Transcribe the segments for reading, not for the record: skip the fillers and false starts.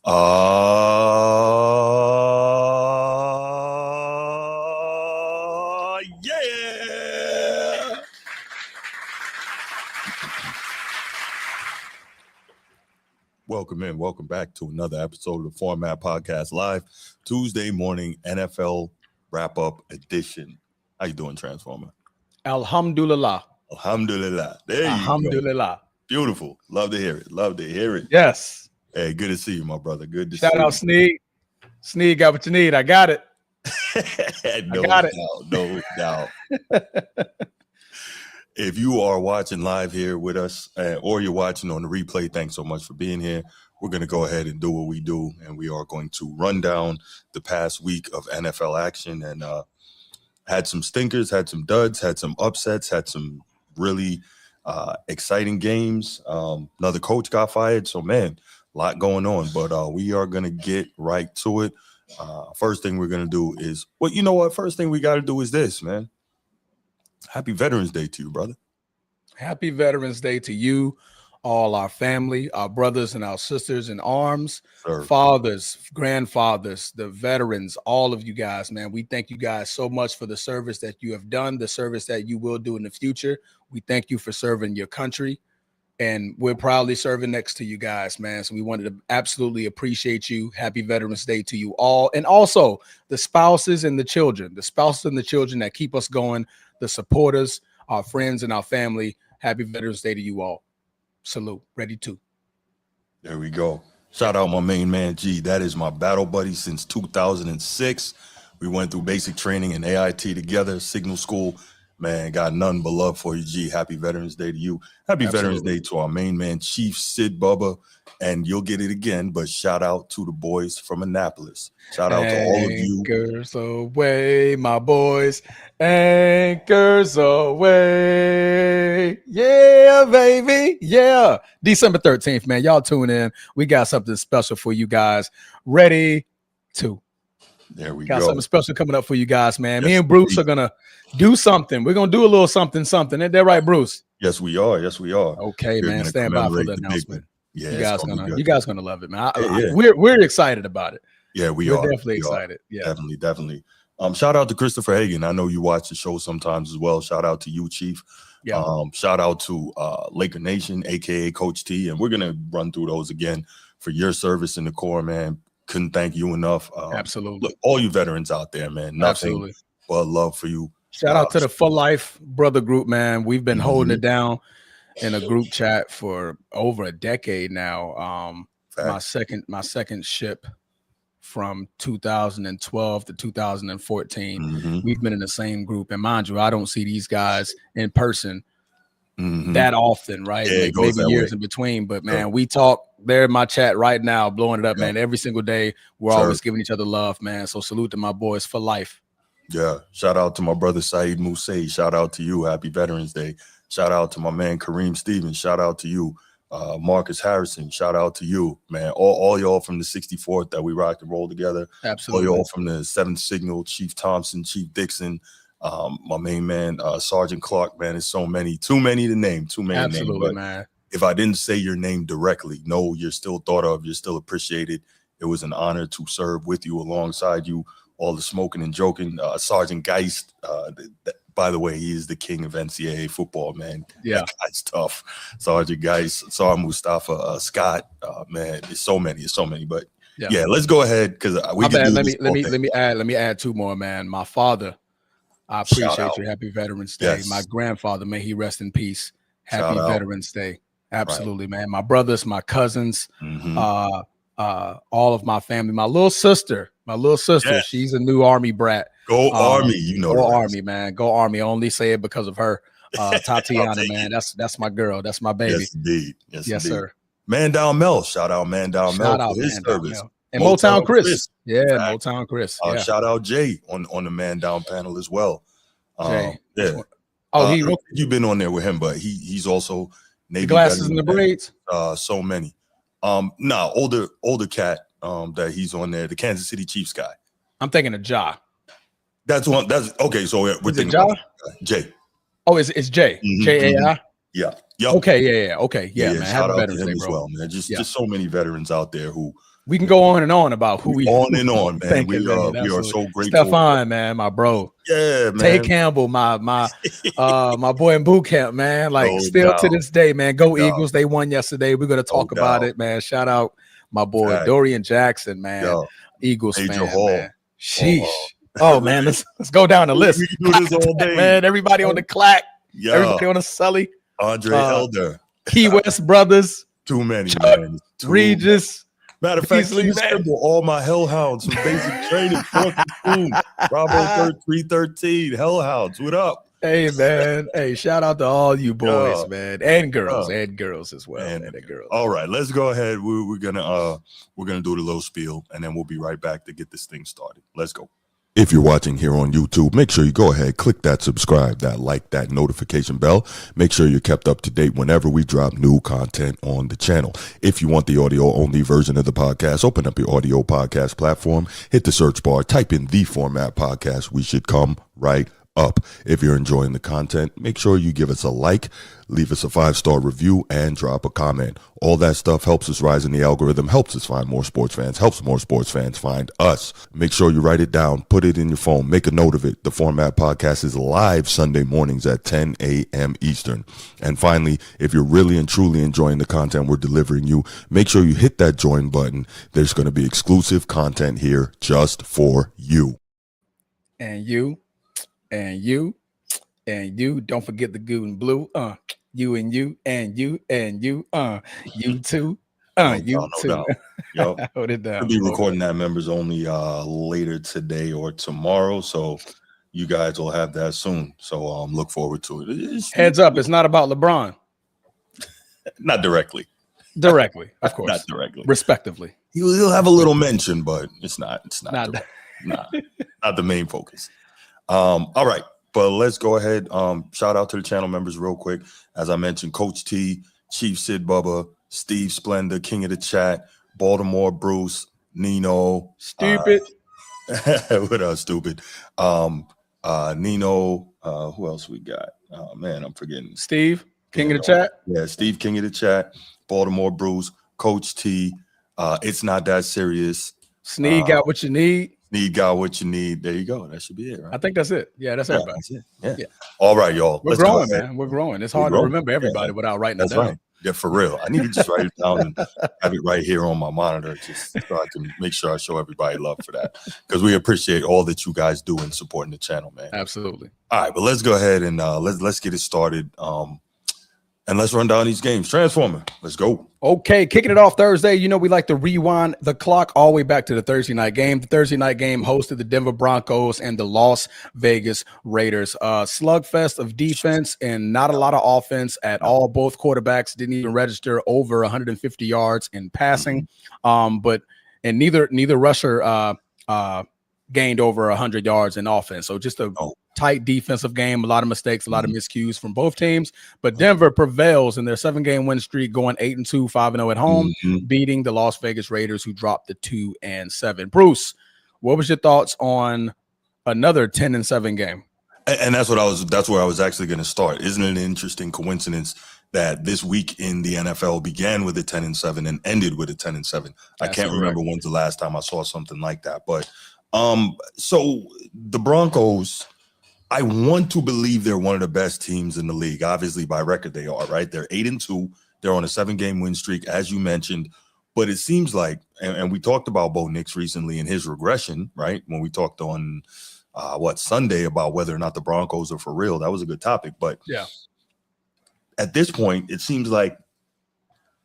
Yeah. Welcome back to another episode of the Format Podcast Live, Tuesday morning NFL wrap-up edition. How you doing, Transformer? Alhamdulillah. Alhamdulillah. There you Alhamdulillah. go. Beautiful. Love to hear it. Yes. Hey, good to see you, my brother. Good to see you. Shout out Sneed. Sneed got what you need. I got it. No doubt. If you are watching live here with us or you're watching on the replay, thanks so much for being here. We're going to go ahead and do what we do, and we are going to run down the past week of NFL action and had some stinkers, had some duds, had some upsets, had some really exciting games. Another coach got fired. So, man, a lot going on, but we are going to get right to it. First thing we're going to do is, well, you know what? First thing we got to do is this, man. Happy Veterans Day to you, brother. Happy Veterans Day to you, all our family, our brothers and our sisters in arms, fathers, grandfathers, the veterans, all of you guys, man. We thank you guys so much for the service that you have done, the service that you will do in the future. We thank you for serving your country, and we're proudly serving next to you guys, man. So we wanted to absolutely appreciate you. Happy Veterans Day to you all. And also the spouses and the children that keep us going, the supporters, our friends, and our family. Happy Veterans Day to you all. Salute. Ready to. There we go. Shout out my main man, G. That is my battle buddy since 2006. We went through basic training and AIT together, Signal School. Man, got none but love for you, G. Happy Veterans Day to you. Happy Veterans Day to our main man, Chief Sid Bubba. And you'll get it again, but shout out to the boys from Annapolis. Shout out to all of you. Anchors away, my boys. Anchors away. Yeah, baby. Yeah. December 13th, man. Y'all tune in. We got something special for you guys. Ready to. There we got go. Something special coming up for you guys, man. Yes, me and Bruce are going to do something. We're going to do a little something. Ain't that right, Bruce? Yes, we are. Okay, man. Stand by for the announcement. Yeah, you guys gonna love it, man. We're excited about it. Yeah, we're definitely excited. Yeah, definitely. Shout out to Christopher Hagan. I know you watch the show sometimes as well. Shout out to you, Chief. Yeah. Shout out to Laker Nation, aka Coach T, and we're gonna run through those again for your service in the Corps, man. Couldn't thank you enough. Absolutely. Look, all you veterans out there, man. Nothing but love for you. Shout out to the For Life brother group, man. We've been holding it down in a group chat for over a decade now. My second ship from 2012 to 2014. We've been in the same group, and mind you, I don't see these guys in person that often, right? Yeah, like maybe years in between, but man, we talk. They're in my chat right now, blowing it up, man. Every single day, we're always giving each other love, man. So salute to my boys for life. Yeah, shout out to my brother Saeed Moussaid. Shout out to you. Happy Veterans Day. Shout out to my man Kareem Stevens. Shout out to you, Marcus Harrison. Shout out to you, man. All y'all from the 64th that we rock and roll together. Absolutely. All y'all from the 7th Signal, Chief Thompson, Chief Dixon, my main man, Sergeant Clark, man. There's so many, too many to name, Absolutely, to name. Man. If I didn't say your name directly, no, you're still thought of, you're still appreciated. It was an honor to serve with you, alongside you, all the smoking and joking. Sergeant Geist, by the way, he is the king of NCAA football, man. Yeah. That guy's tough. Sergeant Geist, Sergeant Mustafa, Scott, man, there's so many. But yeah, let's go ahead, because we can do let me add two more, man. My father, I appreciate you. Happy Veterans Day. Yes. My grandfather, may he rest in peace. Happy Veterans Day. Absolutely, man. My brothers, my cousins, all of my family. My little sister, yes. She's a new Army brat. Go Army, you know. Go Army, man. Go Army. I only say it because of her. Tatiana, man. That's my girl. That's my baby. Yes, indeed. Yes, sir. Man Down Mel. Shout out Man Down Mel for his service. And Motown Chris. Yeah, Motown Chris. Shout out Jay on the Man Down panel as well. Jay. Yeah. You've been on there with him, but he's also Navy. The glasses and the braids. So many. Older cat that he's on there, the Kansas City Chiefs guy. I'm thinking of Ja. That's okay. So we're thinking Ja? Jay. Oh, it's Jay. J-A-I? Yeah. Yep. Okay, yeah. Okay. Yeah, man. Shout Happy out Veterans to him Day, as bro. well, man. Just so many veterans out there who We can go on and on about who we on and on, man. thank We it, man. we are so grateful. Stefan, man, my bro. Yeah, man. Tay Campbell, my boy in boot camp, man. Like still to this day, man. Go Eagles. They won yesterday. We're gonna talk about it, man. Shout out my boy Dorian Jackson, man. Eagles Major fan, Hall. man. Sheesh. Oh man, let's go down the list. We can do this all day, man. Everybody on the clack. Everybody on the Sully. Andre Helder. Key West brothers. Too many, Chuck, man. Regis. Matter of fact, scribble all my hellhounds from basic training, Bravo 313, hellhounds. What up? Hey, man. Hey, shout out to all you boys, man, and girls as well, and girls. All right, let's go ahead. We're gonna do the little spiel, and then we'll be right back to get this thing started. Let's go. If you're watching here on YouTube, make sure you go ahead, click that subscribe, that like, that notification bell. Make sure you're kept up to date whenever we drop new content on the channel. If you want the audio only version of the podcast, open up your audio podcast platform, hit the search bar, type in The Format Podcast. We should come right up. If you're enjoying the content, make sure you give us a like, leave us a 5-star review, and drop a comment. All that stuff helps us rise in the algorithm, helps us find more sports fans, helps more sports fans find us. Make sure you write it down, put it in your phone, make a note of it. The Format Podcast is live Sunday mornings at 10 a.m. Eastern. And finally, if you're really and truly enjoying the content we're delivering you, make sure you hit that join button. There's going to be exclusive content here just for you. And you. And you, and you, don't forget the good and blue. You and you, and you, and you, you too. You too. Yep. Hold it down. We'll be recording that members only later today or tomorrow. So you guys will have that soon. So look forward to it. Heads up, it's not about LeBron. Not directly. Directly, of course. Not directly. Respectively. He'll have a little mention, but it's not not the main focus. All right, but let's go ahead. Shout out to the channel members real quick. As I mentioned, Coach T, Chief Sid Bubba, Steve Splendor, King of the Chat, Baltimore Bruce, Nino. Stupid. What else, stupid? Nino, who else we got? Oh man, I'm forgetting. Steve, King of the Chat. Yeah, Steve, King of the Chat, Baltimore Bruce, Coach T. It's not that serious. Sneed got what you need. Need got what you need. There you go. That should be it, right? I think that's it. Yeah, that's everybody. That's it. Yeah. All right, y'all. We're growing, man. We're growing. It's hard to remember everybody without writing it down. Right. Yeah, for real. I need to just write it down and have it right here on my monitor, just so I can make sure I show everybody love for that. Because we appreciate all that you guys do in supporting the channel, man. Absolutely. All right, but let's go ahead and let's get it started. And let's run down these games. Transformer, let's go. Okay, kicking it off Thursday. You know, we like to rewind the clock all the way back to the Thursday night game. The Thursday night game hosted the Denver Broncos and the Las Vegas Raiders. Slugfest of defense and not a lot of offense at all. Both quarterbacks didn't even register over 150 yards in passing. But neither rusher gained over 100 yards in offense. So just a tight defensive game, a lot of mistakes, a lot of miscues from both teams. But Denver prevails in their 7-game win streak, going 8-2, 5-0 at home, beating the Las Vegas Raiders, who dropped to 2-7. Bruce, what was your thoughts on another 10-7 game? And that's where I was actually going to start. Isn't it an interesting coincidence that this week in the NFL began with a 10-7 and ended with a 10-7? I can't remember when's the last time I saw something like that. But so the Broncos, I want to believe they're one of the best teams in the league. Obviously, by record, they are, right? They're 8-2. They're on a 7-game win streak, as you mentioned. But it seems like, and we talked about Bo Nix recently in his regression, right? When we talked on Sunday about whether or not the Broncos are for real. That was a good topic. But yeah, at this point, it seems like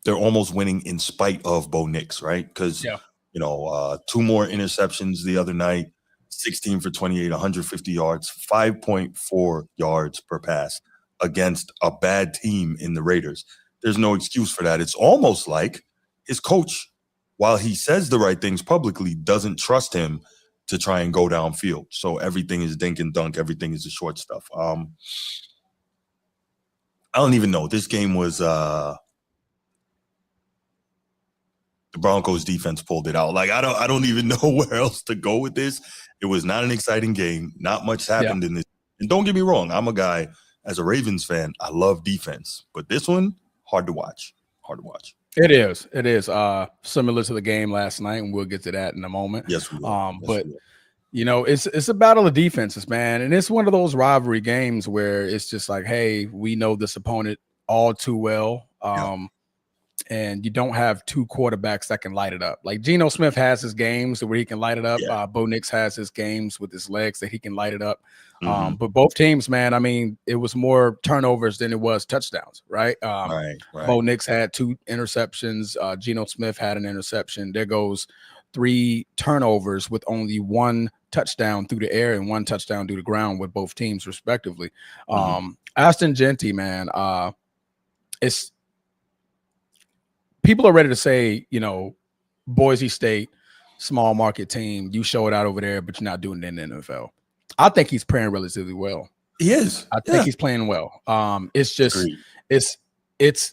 they're almost winning in spite of Bo Nix, right? Because, 2 more interceptions the other night. 16 for 28, 150 yards, 5.4 yards per pass against a bad team in the Raiders. There's no excuse for that. It's almost like his coach, while he says the right things publicly, doesn't trust him to try and go downfield. So everything is dink and dunk. Everything is the short stuff. I don't even know. This game was the Broncos defense pulled it out. Like, I don't even know where else to go with this. It was not an exciting game. Not much happened in this. And don't get me wrong, I'm a guy, as a Ravens fan, I love defense. But this one, hard to watch. It is. It is similar to the game last night, and we'll get to that in a moment. Yes, we will. Yes, But we will. it's a battle of defenses, man, and it's one of those rivalry games where it's just like, hey, we know this opponent all too well. Yeah. And you don't have two quarterbacks that can light it up. Like Geno Smith has his games where he can light it up. Yeah. Bo Nix has his games with his legs that he can light it up. Mm-hmm. But both teams, man, I mean, it was more turnovers than it was touchdowns, right? Right. Bo Nix had 2 interceptions. Geno Smith had an interception. There goes 3 turnovers with only 1 touchdown through the air and 1 touchdown through the ground with both teams, respectively. Ashton Jeanty, man, it's people are ready to say, Boise State, small market team, you show it out over there, but you're not doing it in the NFL. I think he's playing relatively well. He is. I think he's playing well. It's just it's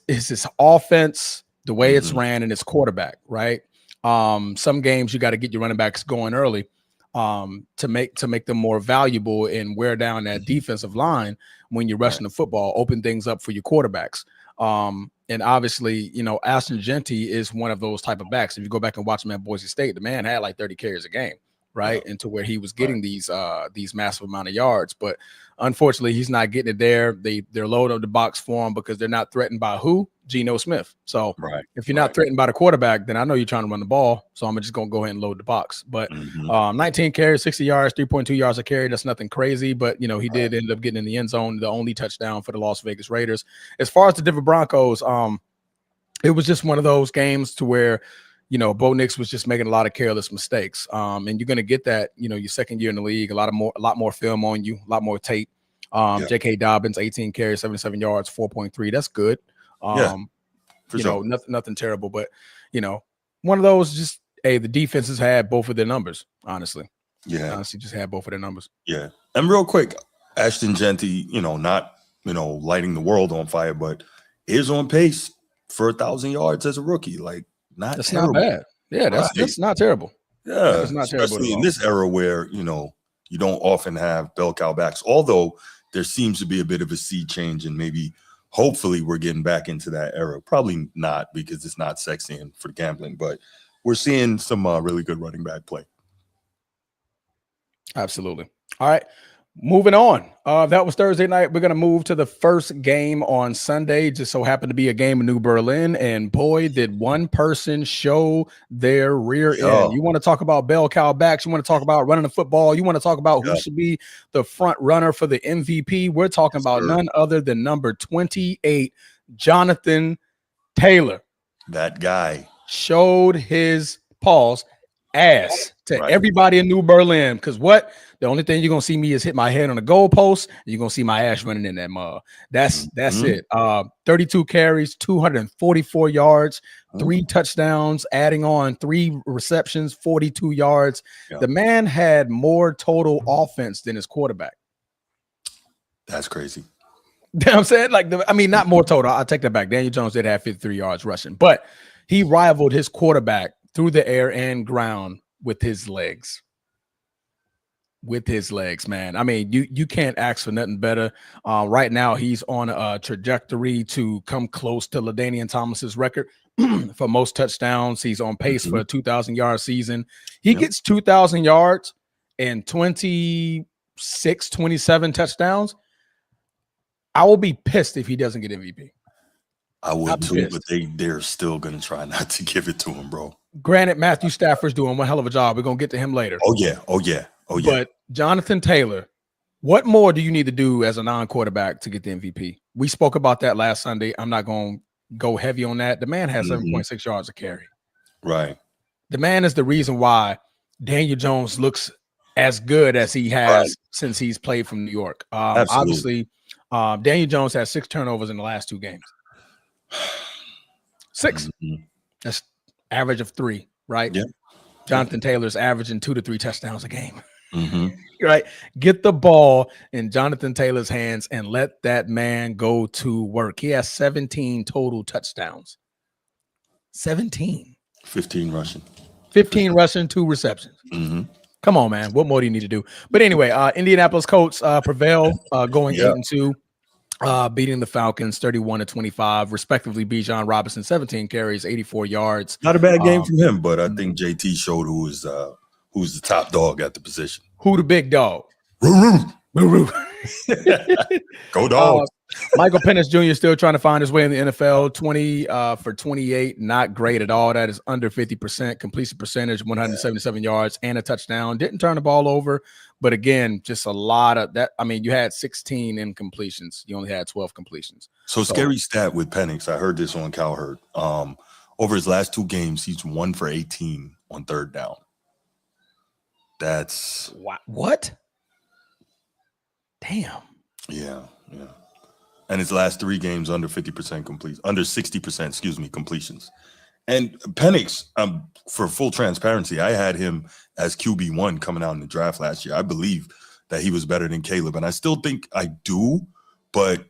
his offense, the way it's ran, and its quarterback, right? Some games you got to get your running backs going early to make them more valuable and wear down that defensive line when you're rushing the football, open things up for your quarterbacks. And obviously, Ashton Jeanty is one of those type of backs. If you go back and watch him at Boise State, the man had like 30 carries a game, right? And to where he was getting these massive amount of yards. But unfortunately, he's not getting it there. They're loading up the box for him because they're not threatened by who? Geno Smith. So if you're not threatened by the quarterback, then I know you're trying to run the ball. So I'm just going to go ahead and load the box. But 19 carries, 60 yards, 3.2 yards a carry. That's nothing crazy. But, he did end up getting in the end zone, the only touchdown for the Las Vegas Raiders. As far as the Denver Broncos, it was just one of those games to where, Bo Nix was just making a lot of careless mistakes. And you're going to get that, your second year in the league, a lot more film on you, a lot more tape. J.K. Dobbins, 18 carries, 77 yards, 4.3. That's good. Nothing terrible, but one of those just, hey, the defenses had both of their numbers, honestly. Honestly, just had both of their numbers. Yeah. And real quick, Ashton Jeanty, not, lighting the world on fire, but is on pace for 1,000 yards as a rookie. Like, that's terrible. Not bad. Yeah, that's not terrible. Yeah. It's not especially terrible in this era where, you don't often have bell cow backs, although there seems to be a bit of a sea change, and maybe hopefully we're getting back into that era. Probably not, because it's not sexy and for gambling, but we're seeing some really good running back play. Absolutely. All right. Moving on. That was Thursday night. We're going to move to the first game on Sunday. Just so happened to be a game in New Berlin. And boy, did one person show their rear end. You want to talk about bell cow backs. You want to talk about running the football. You want to talk about who should be the front runner for the MVP. We're talking about none other than number 28, Jonathan Taylor. That guy showed his ass to everybody in New Berlin. Because the only thing you're gonna see me is hit my head on a goalpost. You're gonna see my ass running in that mud. That's it. 32 carries, 244 yards, 3 touchdowns, adding on 3 receptions, 42 yards. The man had more total offense than his quarterback. That's crazy. You know what I'm saying? Not more total. I'll take that back. Daniel Jones did have 53 yards rushing, but he rivaled his quarterback through the air and ground with his legs. Man. You can't ask for nothing better. Right now, he's on a trajectory to come close to LaDainian Thomas's record for most touchdowns. He's on pace for a 2,000-yard season. He gets 2,000 yards and 26, 27 touchdowns. I will be pissed if he doesn't get MVP. I would too, but they're still going to try not to give it to him, bro. Granted, Matthew Stafford's doing one hell of a job. We're going to get to him later. Oh, yeah. But Jonathan Taylor, what more do you need to do as a non-quarterback to get the MVP? We spoke about that last Sunday. I'm not going to go heavy on that. The man has 7.6 yards a carry. Right. The man is the reason why Daniel Jones looks as good as he has since he's played from New York. Obviously, Daniel Jones has 6 turnovers in the last 2 games. 6. That's average of 3, right? Yeah. Jonathan Taylor's averaging 2 to 3 touchdowns a game. Right? Get the ball in Jonathan Taylor's hands and let that man go to work. He has 17 total touchdowns. 17. 15 rushing. 15 rushing, 2 receptions. Come on, man. What more do you need to do? But anyway, Indianapolis Colts prevail, going 8-2. beating the Falcons 31-25, respectively. Bijan Robinson, 17 carries, 84 yards. Not a bad game from him, but I think JT showed who's the top dog at the position. Who the big dog? Go Dogs. Michael Penix Jr. still trying to find his way in the NFL. 20 for 28, not great at all. That is under 50% completion percentage, 177 yards and a touchdown. Didn't turn the ball over, but again, just a lot of that. I mean, you had 16 incompletions. You only had 12 completions. So scary stat with Penix. I heard this on Cowherd. Over his last 2 games, he's 1 for 18 on third down. That's what? Damn. Yeah. And his last 3 games under 50% complete, under 60%, completions. And Penix, for full transparency, I had him as QB1 coming out in the draft last year. I believe that he was better than Caleb, and I still think I do, but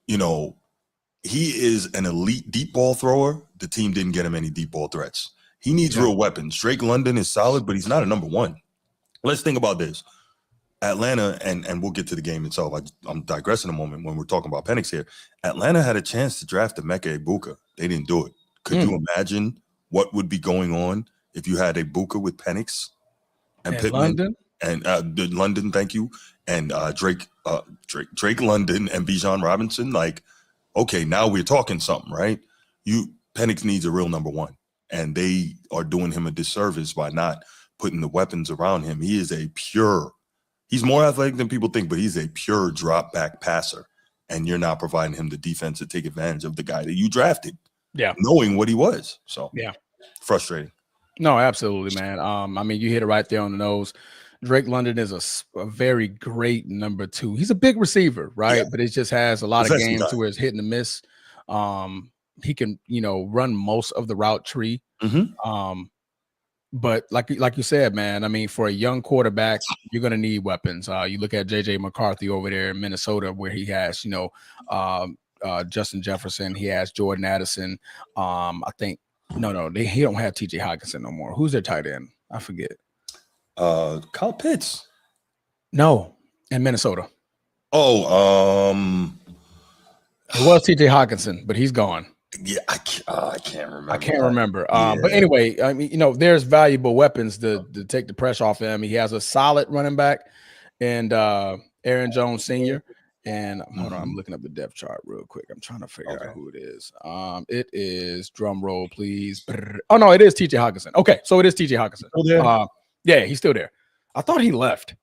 he is an elite deep ball thrower. The team didn't get him any deep ball threats. He needs real weapons. Drake London is solid, but he's not a number 1. Let's think about this. Atlanta, and we'll get to the game itself. I'm digressing a moment when we're talking about Penix here. Atlanta had a chance to draft Emeka Egbuka. They didn't do it. Could you imagine what would be going on if you had Egbuka with Penix and Pittman London? And London, thank you, and Drake London and Bijan Robinson? Like, okay, now we're talking something, right? Penix needs a real number 1, and they are doing him a disservice by not putting the weapons around him. He's more athletic than people think, but he's a pure drop back passer. And you're not providing him the defense to take advantage of the guy that you drafted. Yeah. Knowing what he was. So yeah. Frustrating. No, absolutely, man. I mean, you hit it right there on the nose. Drake London is a very great number 2. He's a big receiver, right? Yeah. But it just has a lot of games to where it's hit and miss. He can, run most of the route tree. Mm-hmm. But like you said, man, I mean, for a young quarterback, you're going to need weapons. You look at J.J. McCarthy over there in Minnesota, where he has, Justin Jefferson. He has Jordan Addison. I think he don't have T.J. Hockenson no more. Who's their tight end? I forget. Kyle Pitts. No, in Minnesota. Oh, it was T.J. Hockenson, but he's gone. Yeah, I can't remember. I can't remember. But anyway, I mean, there's valuable weapons to take the pressure off him. He has a solid running back and Aaron Jones Sr. And hold on, I'm looking up the depth chart real quick. I'm trying to figure out who it is. It is, drum roll, please. Oh, no, it is T.J. Hockenson. Okay, so it is T.J. Hockenson. Yeah, he's still there. I thought he left.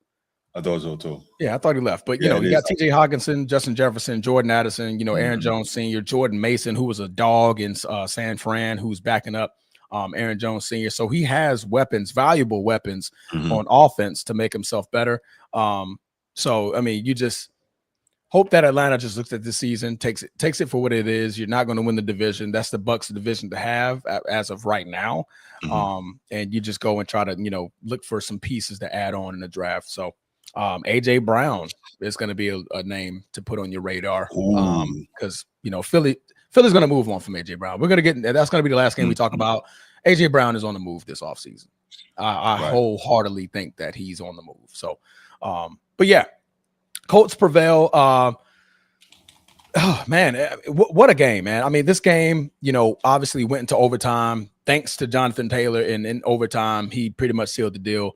I thought so too. Yeah, I thought he left. But, you got T.J. Hockenson, Justin Jefferson, Jordan Addison, Aaron Jones Sr., Jordan Mason, who was a dog in San Fran, who's backing up Aaron Jones Sr. So he has weapons, valuable weapons on offense to make himself better. So, I mean, you just hope that Atlanta just looks at this season, takes it for what it is. You're not going to win the division. That's the Bucs division to have as of right now. And you just go and try to, look for some pieces to add on in the draft. So, AJ Brown is going to be a name to put on your radar because Philly's going to move on from AJ Brown. We're going to that's going to be the last game we talk about. AJ Brown is on the move this offseason. I wholeheartedly think that he's on the move. So, but yeah, Colts prevail. Oh man, what a game, man! I mean, this game, obviously went into overtime. Thanks to Jonathan Taylor, and in overtime, he pretty much sealed the deal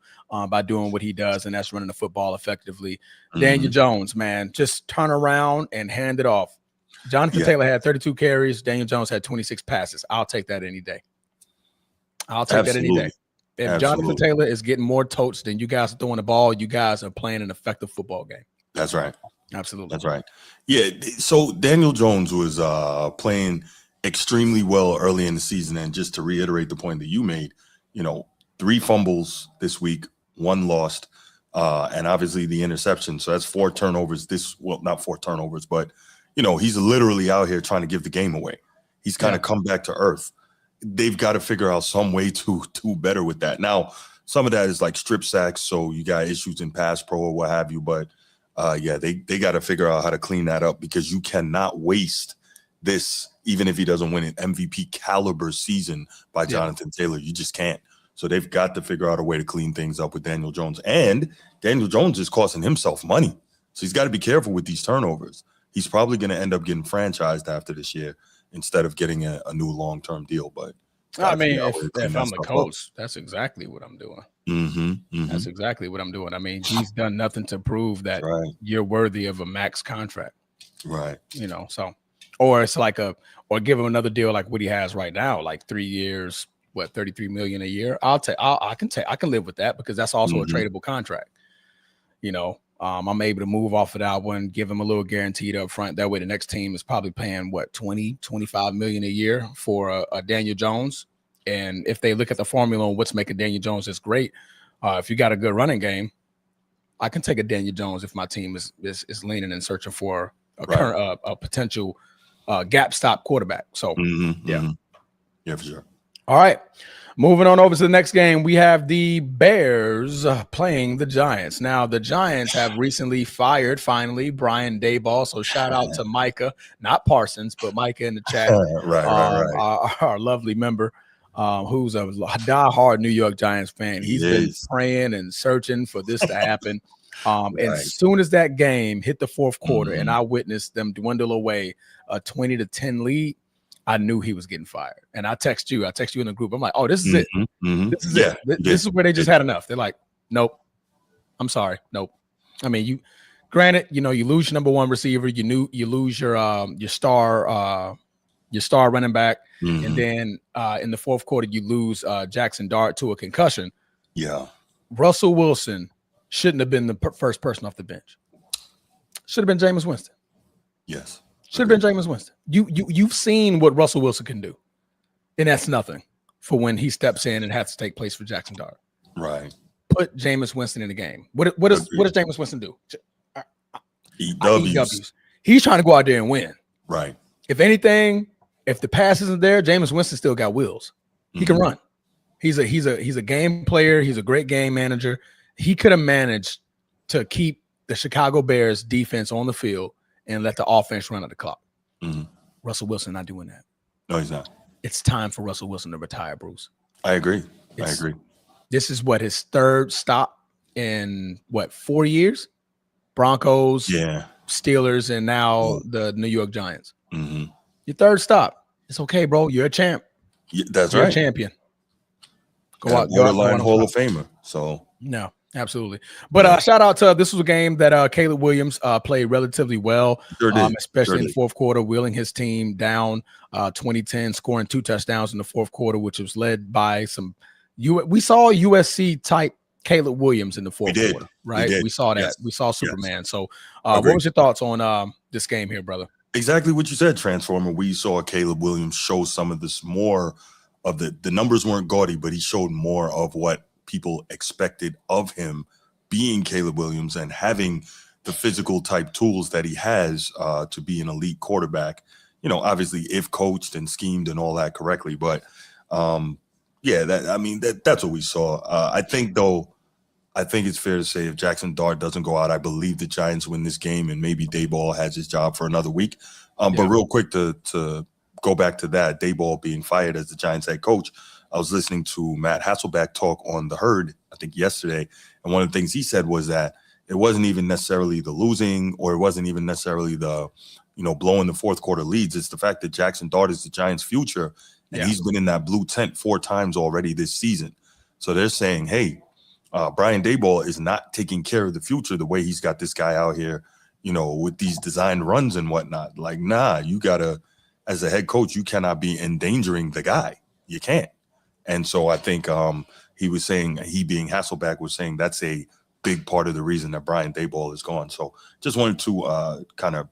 by doing what he does, and that's running the football effectively. Daniel Jones, man, just turn around and hand it off. Jonathan Taylor had 32 carries. Daniel Jones had 26 passes. I'll take that any day. I'll take that any day. If Jonathan Taylor is getting more totes than you guys are throwing the ball, you guys are playing an effective football game. That's right. Absolutely. That's right. Yeah. So Daniel Jones was playing extremely well early in the season. And just to reiterate the point that you made, 3 fumbles this week, 1 lost, and obviously the interception. So that's 4 turnovers. Not 4 turnovers, but, he's literally out here trying to give the game away. He's kind of come back to earth. They've got to figure out some way to do better with that. Now, some of that is like strip sacks. So you got issues in pass pro or what have you, but they got to figure out how to clean that up because you cannot waste this, even if he doesn't win an MVP caliber season by Jonathan Taylor. You just can't. So they've got to figure out a way to clean things up with Daniel Jones. And Daniel Jones is costing himself money. So he's got to be careful with these turnovers. he's probably going to end up getting franchised after this year instead of getting a new long-term deal. But I mean, if I'm the coach, that's exactly what I'm doing. That's exactly what I'm doing. I mean, he's done nothing to prove that you're worthy of a max contract. Right. You know, so, or it's like or give him another deal like what he has right now, like 3 years, what, $33 million a year. I can live with that because that's also a tradable contract. You know, I'm able to move off of that one, give him a little guaranteed up front. That way the next team is probably paying what, 25 million a year for a Daniel Jones. And if they look at the formula on what's making Daniel Jones is great, if you got a good running game, I can take a Daniel Jones if my team is leaning and searching for a potential gap stop quarterback. So yeah, for sure. All right. Moving on over to the next game, we have the Bears playing the Giants. Now, the Giants have recently fired, finally, Brian Daboll. So shout out to Micah, not Parsons, but Micah in the chat. Right. Our lovely member, who's a diehard New York Giants fan. He's been praying and searching for this to happen. And as soon as that game hit the fourth quarter and I witnessed them dwindle away a 20-10 lead, I knew he was getting fired. And I text you in the group. I'm like, oh, this is it. This is it. This is where they just had enough. They're like, nope. I'm sorry. Nope. I mean, granted, you lose your number one receiver. You lose your star running back. And then in the fourth quarter, you lose Jackson Dart to a concussion. Yeah. Russell Wilson shouldn't have been the first person off the bench. Should have been Jameis Winston. Yes. Should have been Jameis Winston. You've seen what Russell Wilson can do, and that's nothing for when he steps in and has to take place for Jackson Dart. Right. Put Jameis Winston in the game. What does Jameis Winston do? Eat W's. He's trying to go out there and win. Right. If anything, if the pass isn't there, Jameis Winston still got wheels. He can run. He's a game player. He's a great game manager. He could have managed to keep the Chicago Bears defense on the field and let the offense run out the clock. Russell Wilson not doing that. No, he's not. It's time for Russell Wilson to retire, Bruce. I agree. This is his third stop in 4 years? Broncos, Steelers, and now the New York Giants. Your third stop. It's okay, bro. You're a champ. You're a champion. Go out. Borderline Hall of Famer. So no. Absolutely. But shout out to this was a game that Caleb Williams played relatively well, especially in the fourth quarter, wheeling his team down 20-10, scoring 2 touchdowns in the fourth quarter, which was led by we saw USC type Caleb Williams in the fourth quarter, right? We saw that. Yes. We saw Superman. Yes. So what was your thoughts on this game here, brother? Exactly what you said, Transformer. We saw Caleb Williams show some of this more of the numbers weren't gaudy, but he showed more of what people expected of him being Caleb Williams and having the physical type tools that he has to be an elite quarterback, obviously if coached and schemed and all that correctly. But that's what we saw. I think it's fair to say if Jackson Dart doesn't go out, I believe the Giants win this game and maybe Daboll has his job for another week. But real quick to go back to that, Daboll being fired as the Giants head coach, I was listening to Matt Hasselbeck talk on The Herd, I think yesterday, and one of the things he said was that it wasn't even necessarily the losing or it wasn't even necessarily the, blowing the fourth quarter leads. It's the fact that Jackson Dart is the Giants' future, and he's been in that blue tent 4 times already this season. So they're saying, hey, Brian Daboll is not taking care of the future the way he's got this guy out here, with these designed runs and whatnot. Like, nah, you got to, as a head coach, you cannot be endangering the guy. You can't. And so I think he was saying, he being Hasselbeck was saying that's a big part of the reason that Brian Daboll is gone. So just wanted to kind of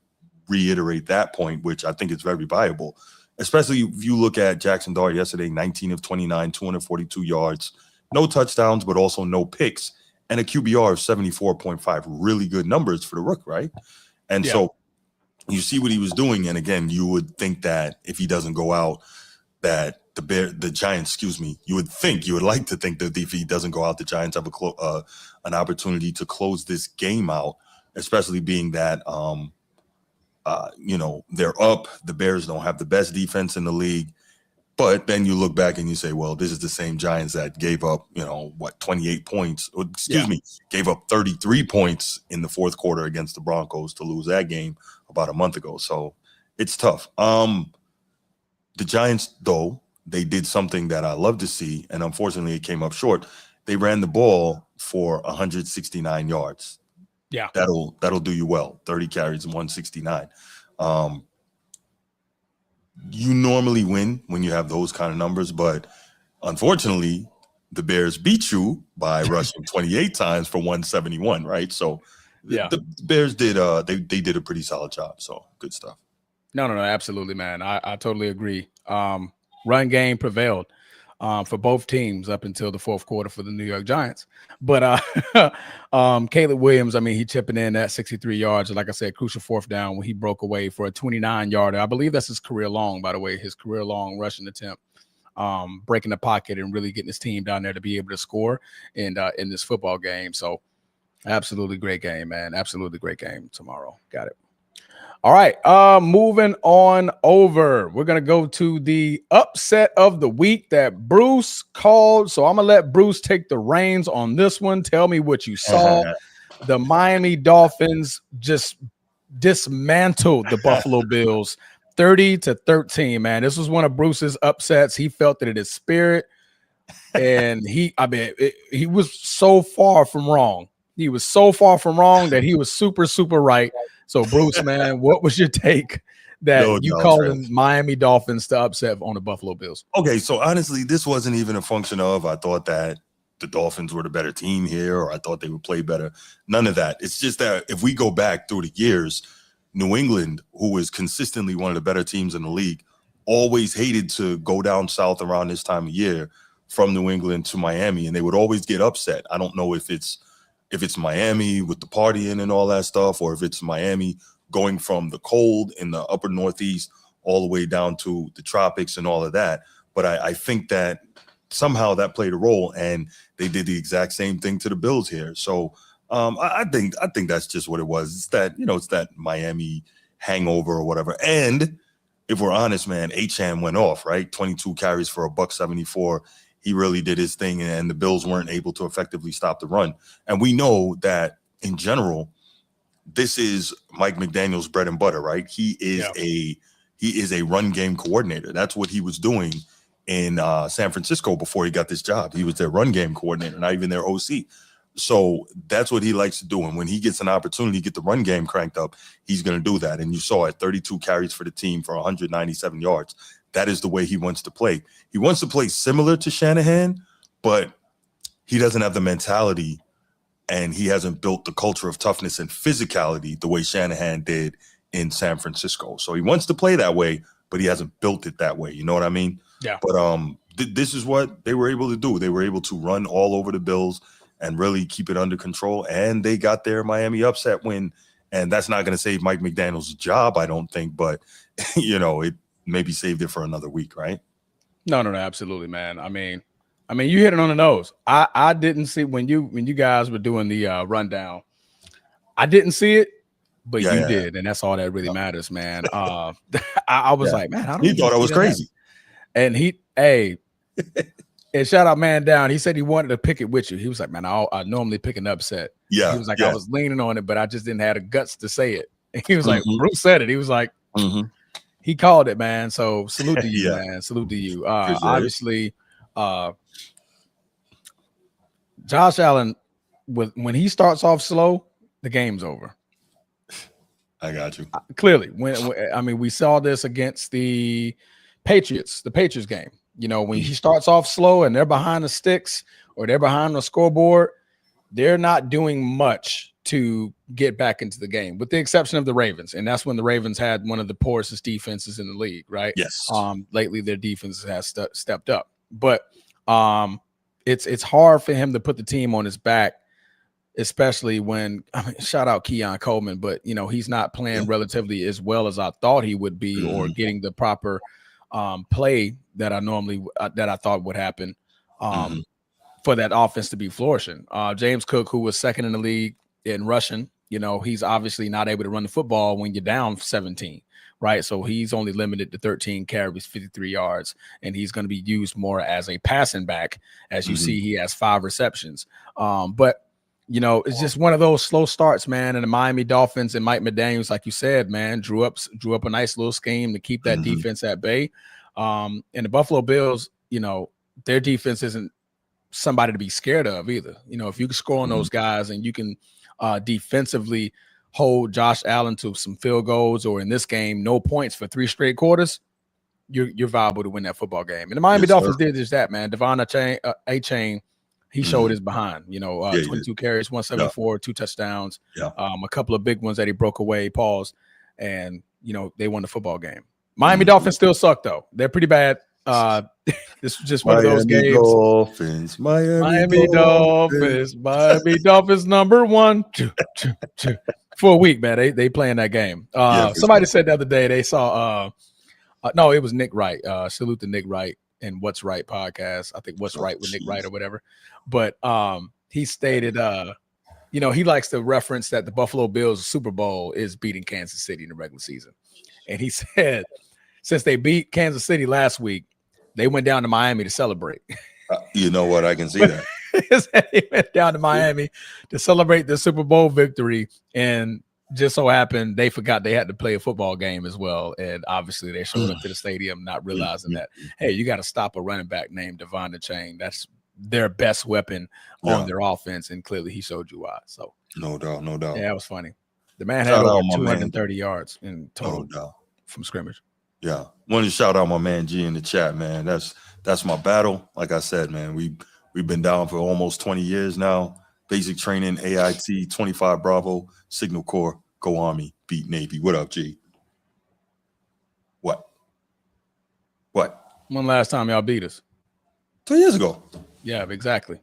reiterate that point, which I think is very viable, especially if you look at Jackson Dart yesterday, 19 of 29, 242 yards, no touchdowns, but also no picks, and a QBR of 74.5. Really good numbers for the Rook, right? And so you see what he was doing. And again, you would think that if he doesn't go out, that the Giants, you would like to think that if he doesn't go out, the Giants have an opportunity to close this game out, especially being that, they're up. The Bears don't have the best defense in the league. But then you look back and you say, well, this is the same Giants that gave up, 28 points, gave up 33 points in the fourth quarter against the Broncos to lose that game about a month ago. So it's tough. The Giants, though, they did something that I love to see, and unfortunately it came up short. They ran the ball for 169 yards. Yeah. That'll do you well. 30 carries and 169. You normally win when you have those kind of numbers, but unfortunately, the Bears beat you by rushing 28 times for 171, right? So the Bears did they did a pretty solid job. So good stuff. No, absolutely, man. I totally agree. Run game prevailed for both teams up until the fourth quarter for the New York Giants. But Caleb Williams, I mean, he chipping in at 63 yards. Like I said, crucial fourth down when he broke away for a 29-yarder. I believe that's his career long, by the way, his career long rushing attempt. Breaking the pocket and really getting his team down there to be able to score in this football game. So absolutely great game, man. Absolutely great game tomorrow. Got it. All right. Moving on over. We're going to go to the upset of the week that Bruce called. So I'm going to let Bruce take the reins on this one. Tell me what you saw. The Miami Dolphins just dismantled the Buffalo Bills 30-13, man. This was one of Bruce's upsets. He felt it in his spirit. And he was so far from wrong. He was so far from wrong that he was super, super right. So, Bruce, man, what was your take that you called the Miami Dolphins to upset on the Buffalo Bills? Okay, so honestly, this wasn't even a function of I thought that the Dolphins were the better team here or I thought they would play better. None of that. It's just that if we go back through the years, New England, who is consistently one of the better teams in the league, always hated to go down south around this time of year from New England to Miami, and they would always get upset. I don't know if it's Miami with the partying and all that stuff, or if it's Miami going from the cold in the upper Northeast all the way down to the tropics and all of that. But I think that somehow that played a role, and they did the exact same thing to the Bills here. So I think that's just what it was. It's that, it's that Miami hangover or whatever. And if we're honest, man, Achane went off, right? 22 carries for $174. He really did his thing, and the Bills weren't able to effectively stop the run. And we know that in general, this is Mike McDaniel's bread and butter, right? He is a run game coordinator. That's what he was doing in San Francisco before he got this job. He was their run game coordinator, not even their OC. So that's what he likes to do. And when he gets an opportunity to get the run game cranked up, he's going to do that. And you saw it, 32 carries for the team for 197 yards. That is the way he wants to play. He wants to play similar to Shanahan, but he doesn't have the mentality and he hasn't built the culture of toughness and physicality the way Shanahan did in San Francisco. So he wants to play that way, but he hasn't built it that way. You know what I mean? Yeah. But this is what they were able to do. They were able to run all over the Bills and really keep it under control. And they got their Miami upset win. And that's not going to save Mike McDaniel's job, I don't think. But, it maybe saved it for another week, right? No, absolutely, man. I mean, you hit it on the nose. I didn't see when you guys were doing the rundown. I didn't see it, but you did, and that's all that really matters, man. I was like, man, I don't. He thought I was crazy, and and shout out Man Down. He said he wanted to pick it with you. He was like, man, I normally pick an upset. Yeah, he was like, I was leaning on it, but I just didn't have the guts to say it. And he was like, Bruce said it. He was like. He called it, man. So salute to you, man. Salute to you. Obviously, Josh Allen, when he starts off slow, the game's over. I got you. Clearly, when we saw this against the Patriots game. When he starts off slow and they're behind the sticks or they're behind the scoreboard, they're not doing much to get back into the game, with the exception of the Ravens. And that's when the Ravens had one of the poorest defenses in the league, right? Yes. Lately their defense has stepped up. But it's hard for him to put the team on his back, especially when shout out Keon Coleman, but he's not playing relatively as well as I thought he would be, or getting the proper play that I thought would happen for that offense to be flourishing. James Cook, who was second in the league in rushing, he's obviously not able to run the football when you're down 17, right? So he's only limited to 13 carries, 53 yards, and he's going to be used more as a passing back. As you see, he has 5 receptions. But It's just one of those slow starts, man. And the Miami Dolphins and Mike McDaniels, like you said, man, drew up a nice little scheme to keep that defense at bay. And the Buffalo Bills, their defense isn't somebody to be scared of either. If you can score on those guys and you can defensively hold Josh Allen to some field goals, or in this game, no points for 3 straight quarters, you're viable to win that football game. And the Miami Dolphins did just that, man. Devon Achane, he showed his behind. 22 carries, 174, 2 touchdowns, a couple of big ones that he broke away, pause, and they won the football game. Miami Dolphins still suck though. They're pretty bad. This was just one of those games. Miami Dolphins, Miami Dolphins number 1, 2, 2, 2. For a week, man. They playing that game. Somebody said the other day they saw no, it was Nick Wright. Salute to Nick Wright and What's Right podcast. I think What's Right with Nick Wright or whatever. But he stated he likes to reference that the Buffalo Bills Super Bowl is beating Kansas City in the regular season. And he said since they beat Kansas City last week, they went down to Miami to celebrate. You know what? I can see that. They went down to Miami to celebrate the Super Bowl victory, and just so happened they forgot they had to play a football game as well. And obviously they showed up to the stadium not realizing that, hey, you got to stop a running back named Devon Achane. That's their best weapon on their offense, and clearly he showed you why. So no doubt. Yeah, that was funny. The man had over 230 yards in total from scrimmage. Yeah. Want to shout out my man G in the chat, man. That's my battle. Like I said, man, we've been down for almost 20 years now. Basic training, AIT, 25 Bravo, Signal Corps, go Army, beat Navy. What up, G? What? When last time y'all beat us? 2 years ago. Yeah, exactly.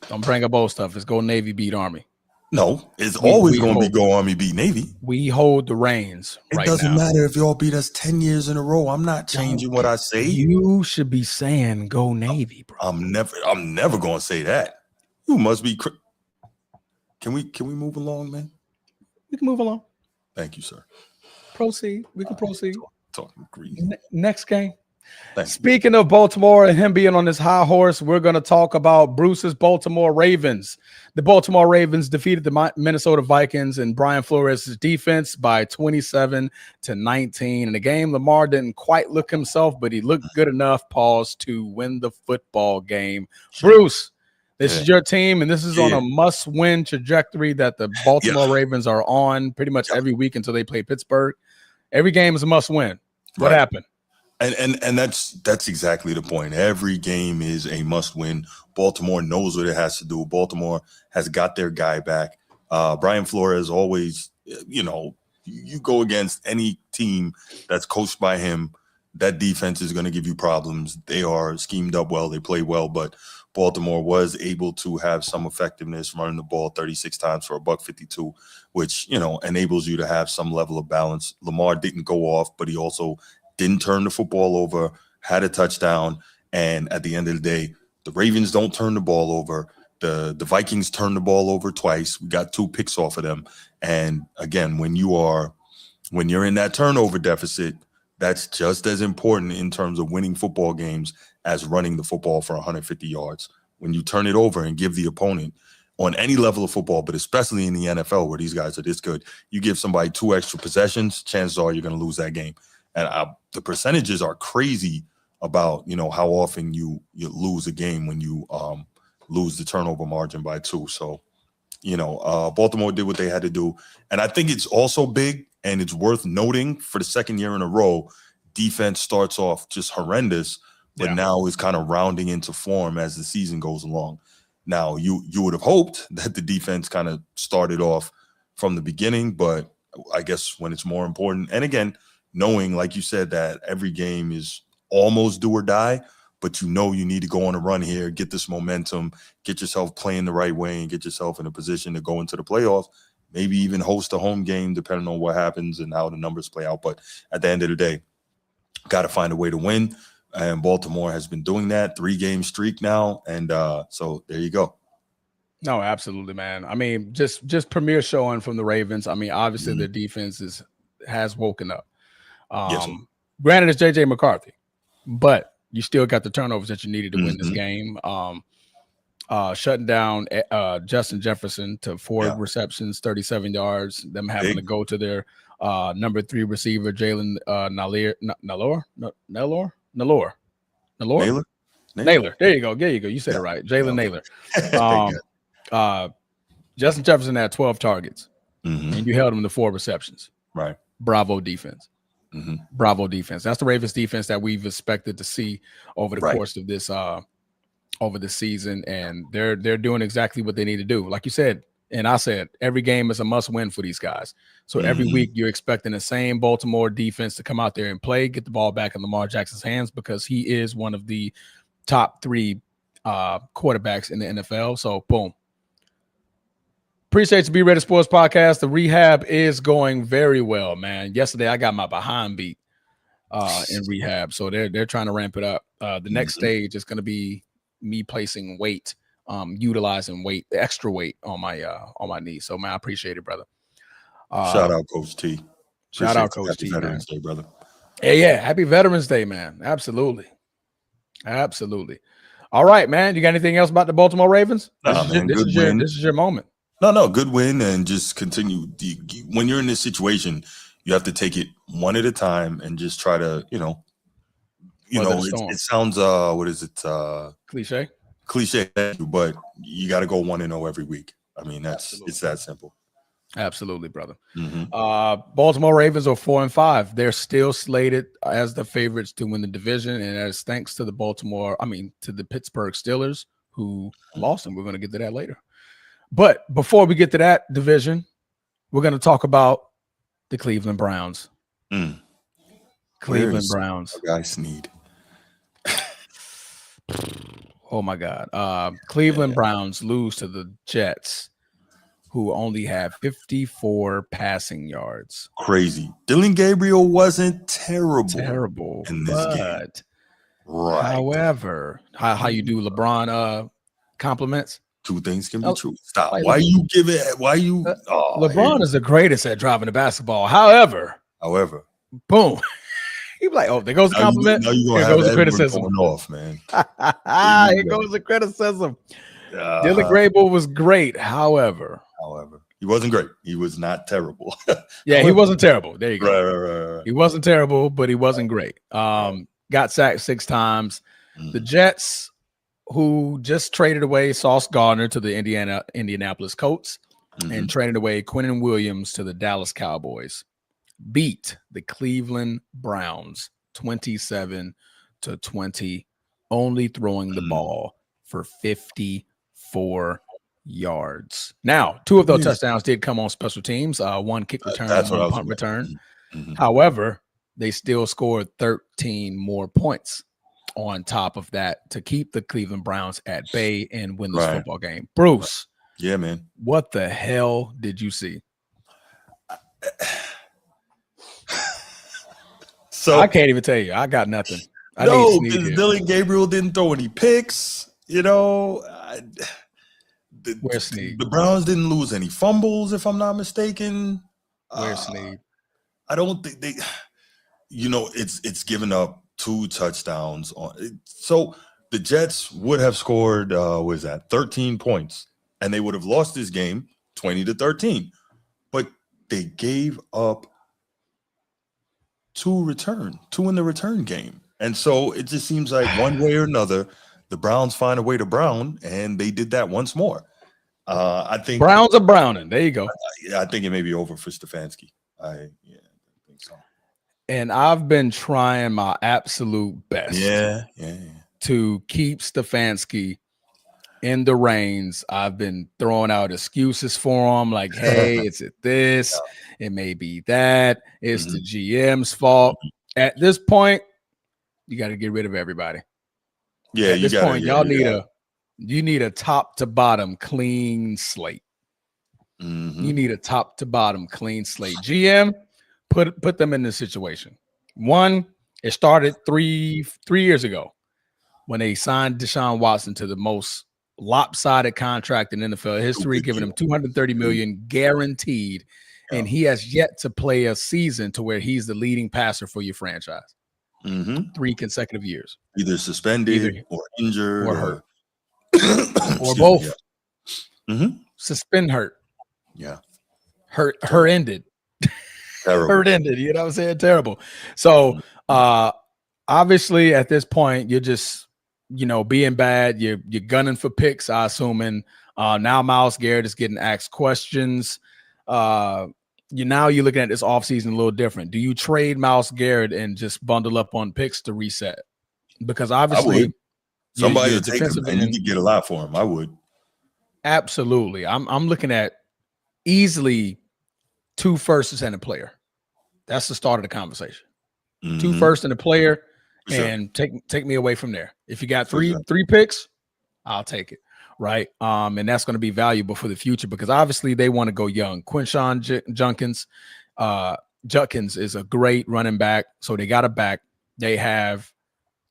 Don't bring up old stuff. It's go Navy, beat Army. No, it's always going to be go Army, beat Navy. We hold the reins right now. It doesn't matter if y'all beat us 10 years in a row. I'm not changing what I say. You should be saying go Navy, bro. I'm never going to say that. You must be. Can we move along, man? We can move along. Thank you, sir. Proceed. We can proceed. Talking grease. Next game. Speaking of Baltimore and him being on this high horse, we're going to talk about Bruce's Baltimore Ravens. The Baltimore Ravens defeated the Minnesota Vikings and Brian Flores' defense by 27-19. In the game, Lamar didn't quite look himself, but he looked good enough, to win the football game. Sure. Bruce, this is your team, and this is on a must-win trajectory that the Baltimore Ravens are on pretty much every week until they play Pittsburgh. Every game is a must-win. What happened? And that's exactly the point. Every game is a must-win. Baltimore knows what it has to do. Baltimore has got their guy back. Brian Flores always, you go against any team that's coached by him, that defense is going to give you problems. They are schemed up well. They play well, but Baltimore was able to have some effectiveness running the ball 36 times for $152, which, enables you to have some level of balance. Lamar didn't go off, but he also didn't turn the football over, had a touchdown, and at the end of the day, the Ravens don't turn the ball over. The Vikings turned the ball over twice. We got 2 picks off of them. And again, when you're in that turnover deficit, that's just as important in terms of winning football games as running the football for 150 yards. When you turn it over and give the opponent on any level of football, but especially in the NFL where these guys are this good, you give somebody 2 extra possessions, chances are you're going to lose that game. And the percentages are crazy about, how often you lose a game when you lose the turnover margin by 2. So, Baltimore did what they had to do. And I think it's also big, and it's worth noting for the second year in a row, defense starts off just horrendous, but now is kind of rounding into form as the season goes along. Now, you would have hoped that the defense kind of started off from the beginning, but I guess when it's more important, and again, knowing, like you said, that every game is almost do or die, but you need to go on a run here, get this momentum, get yourself playing the right way, and get yourself in a position to go into the playoffs, maybe even host a home game, depending on what happens and how the numbers play out. But at the end of the day, got to find a way to win. And Baltimore has been doing that, 3-game streak now. And so there you go. No, absolutely, man. I mean, just premier showing from the Ravens. I mean, obviously their defense has woken up. Granted, it's JJ McCarthy, but you still got the turnovers that you needed to win this game. shutting down Justin Jefferson to 4 Yeah. receptions, 37 yards. Them having Big. to go to their number 3 receiver, Jalen Naylor. Naylor. There you go. You said Yeah. it right. Jalen Yeah. Naylor. Thank you. Uh, Justin Jefferson had 12 targets, Mm-hmm. and you held him to 4 receptions. Right. Bravo defense. Mm-hmm. Bravo defense. That's the Ravens defense that we've expected to see over the Right. course of this over the season, and they're doing exactly what they need to do. Like you said, and I said, every game is a must win for these guys. So every week you're expecting the same Baltimore defense to come out there and play, get the ball back in Lamar Jackson's hands, because he is one of the top 3 quarterbacks in the NFL. So boom. Appreciate you, Be Ready Sports Podcast. The rehab is going very well, man. Yesterday I got my behind beat in rehab, so they're trying to ramp it up. The next stage is going to be me placing weight, utilizing weight, extra weight on my knee. So man, I appreciate it, brother. Shout out Coach T. Shout out Appreciate Coach you. T, Happy man. Veterans Day, brother. Yeah, happy Veterans Day, man. Absolutely. All right, man. You got anything else about the Baltimore Ravens? Nah, man, This is your moment. No, good win, and just continue. When you're in this situation, you have to take it one at a time and just try to, it sounds what is it? Cliche, but you got to go 1-0 every week. I mean, it's that simple. Absolutely, brother. Mm-hmm. Baltimore Ravens are 4-5. They're still slated as the favorites to win the division, and that's thanks to the Pittsburgh Steelers, who lost, and we're going to get to that later. But before we get to that division, we're going to talk about the Cleveland Browns. Cleveland Browns. Guy Snead. Oh my God. Cleveland Browns lose to the Jets, who only have 54 passing yards. Crazy. Dylan Gabriel wasn't terrible in this game. Right. However, how you do LeBron compliments? 2 things can be true. Stop. Why you give it? Why you? LeBron is the greatest at driving the basketball. However, boom. He be like, oh, there goes the compliment. Now you're going to have the criticism going off, man. Here goes the criticism. Dylan Gabriel was great. However, he wasn't great. He was not terrible. He wasn't terrible. There you go. Right. He wasn't terrible, but he wasn't great. Got sacked 6 times. The Jets, who just traded away Sauce Gardner to the Indianapolis Colts and traded away Quinnen Williams to the Dallas Cowboys, beat the Cleveland Browns 27-20, only throwing the ball for 54 yards. Now, 2 of those touchdowns did come on special teams, 1 kick return, 1 punt return. However, they still scored 13 more points on top of that to keep the Cleveland Browns at bay and win this football game. Bruce. Yeah, man. What the hell did you see? So I can't even tell you. I got nothing. Because Dylan Gabriel didn't throw any picks. Where's Snead? The Browns didn't lose any fumbles, if I'm not mistaken. Where's Snead? I don't think they. It's given up 2 touchdowns on. So the Jets would have scored 13 points, and they would have lost this game 20-13. But they gave up 2 in the return game. And so it just seems like one way or another, the Browns find a way to brown, and they did that once more. I think Browns are browning. There you go. I think it may be over for Stefanski. I think so. And I've been trying my absolute best to keep Stefanski in the reins. I've been throwing out excuses for him, like, hey, it's this, it may be that, it's the GM's fault. At this point, you got to get rid of everybody. Yeah, at this point, you need a top to bottom clean slate. You need a top to bottom clean slate. GM, put them in this situation. One, it started three years ago when they signed Deshaun Watson to the most lopsided contract in NFL history, giving him $230 million guaranteed, and he has yet to play a season to where he's the leading passer for your franchise. 3 consecutive years, either suspended or injured or hurt. or both. Mm-hmm. Suspend hurt. Yeah. Hurt ended. Terrible. Hurt ended. You know what I'm saying? Terrible. So obviously at this point, you're just, being bad. You're gunning for picks, I assuming. Now Myles Garrett is getting asked questions. You're looking at this offseason a little different. Do you trade Myles Garrett and just bundle up on picks to reset? Because obviously somebody your would take him and you could get a lot for him. I would. Absolutely. I'm looking at easily 2 firsts and a player. That's the start of the conversation. 2 firsts and a player, and take me away from there. If you got three picks, I'll take it. Right. And that's going to be valuable for the future because obviously they want to go young. Quinshawn Judkins is a great running back. So they got a back. They have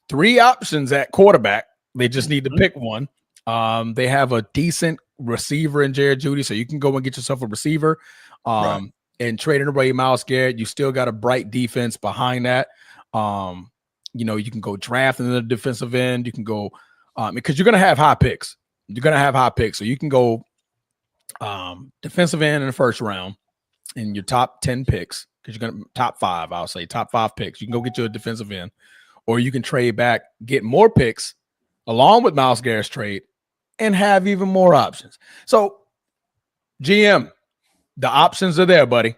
3 options at quarterback. They just need to pick one. They have a decent receiver in Jared Jeudy, so you can go and get yourself a receiver. And trading away Myles Garrett, you still got a bright defense behind that. You can go draft in the defensive end. You can go because you're going to have high picks. So you can go defensive end in the first round in your top 10 picks because you're going to top 5. I'll say top 5 picks. You can go get you a defensive end, or you can trade back, get more picks along with Myles Garrett's trade, and have even more options. So, GM, the options are there, buddy.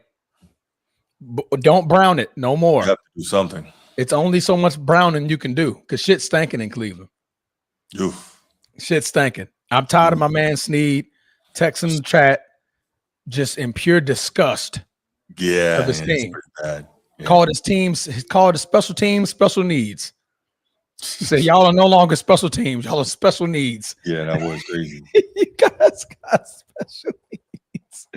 Don't brown it no more. You have to do something. It's only so much browning you can do because shit's stinking in Cleveland. Oof. Shit's stinking. I'm tired of my man Snead texting the chat just in pure disgust of his team. Bad. Yeah. Called his special teams, special needs. He said, y'all are no longer special teams. Y'all are special needs. Yeah, that was crazy. You guys got special needs.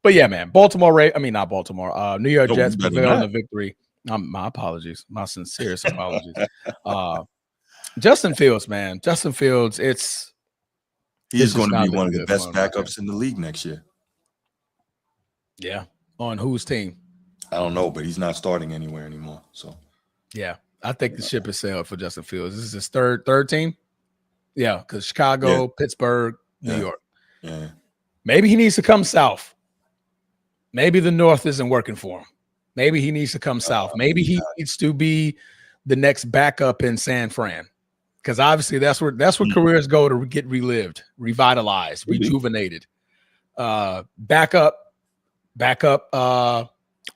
But yeah, man, not Baltimore. New York Jets prevail in the victory. My apologies. My sincerest apologies. Justin Fields, man. Justin Fields, he's going to be one of the best backups in the league next year. Yeah. On whose team? I don't know, but he's not starting anywhere anymore. So yeah, I think the ship has sailed for Justin Fields. This is his third team. Yeah, because Chicago, Pittsburgh, New York. Yeah. Maybe he needs to come south. Maybe the North isn't working for him. Maybe he needs to come south. Maybe he needs to be the next backup in San Fran. Because obviously that's where careers go to get relived, revitalized, rejuvenated. Backup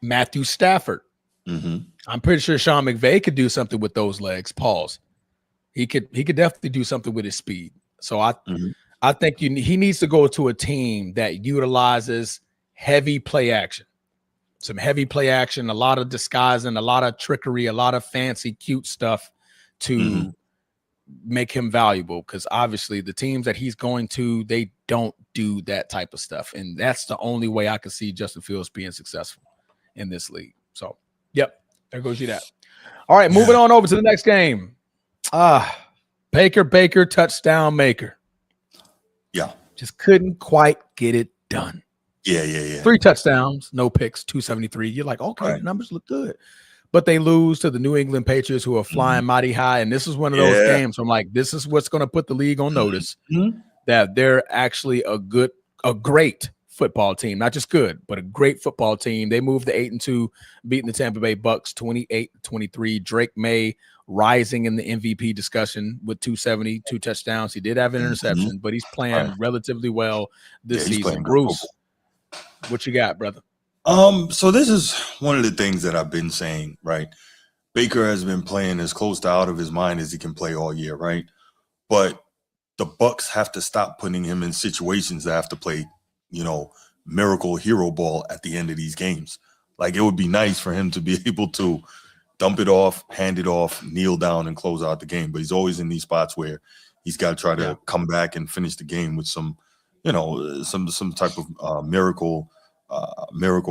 Matthew Stafford. I'm pretty sure Sean McVay could do something with those legs. Pause. He could definitely do something with his speed. So I think he needs to go to a team that utilizes heavy play action. Some heavy play action, a lot of disguising, a lot of trickery, a lot of fancy, cute stuff to make him valuable. Because obviously the teams that he's going to, they don't do that type of stuff. And that's the only way I can see Justin Fields being successful in this league. So, yep, there goes you that. All right, moving on over to the next game. Baker, touchdown maker. Yeah. Just couldn't quite get it done. Yeah. 3 touchdowns, no picks, 273. You're like, okay, the numbers look good. But they lose to the New England Patriots, who are flying mighty high. And this is one of those games where I'm like, this is what's going to put the league on notice that they're actually a great football team. Not just good, but a great football team. They moved to 8-2, beating the Tampa Bay Bucks 28-23. Drake May rising in the MVP discussion with 270, 2 touchdowns. He did have an interception, but he's playing relatively well this season. Bruce, what you got, brother? So this is one of the things that I've been saying, right? Baker has been playing as close to out of his mind as he can play all year, right? But the Bucks have to stop putting him in situations that have to play, miracle hero ball at the end of these games. Like, it would be nice for him to be able to dump it off, hand it off, kneel down, and close out the game. But he's always in these spots where he's got to try to come back and finish the game with some, some type of miracle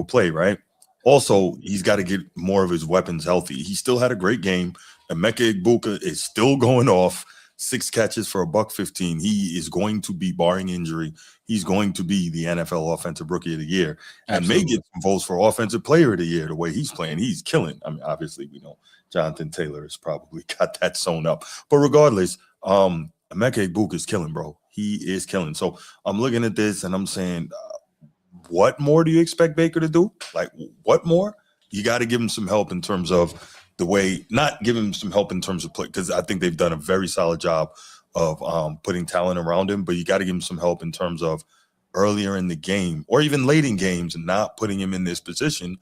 play, right? Also, he's got to get more of his weapons healthy. He still had a great game. Emeka Egbuka is still going off. 6 catches for $115. He is going to be, barring injury, he's going to be the NFL Offensive Rookie of the Year. And may get some votes for Offensive Player of the Year the way he's playing. He's killing. I mean, obviously, we know Jonathan Taylor has probably got that sewn up. But regardless, Emeka Egbuka is killing, bro. He is killing. So I'm looking at this and I'm saying, what more do you expect Baker to do? Like, what more? You got to give him some help in terms of the way, not give him some help in terms of play, because I think they've done a very solid job of putting talent around him, but you got to give him some help in terms of earlier in the game or even late in games, not putting him in this position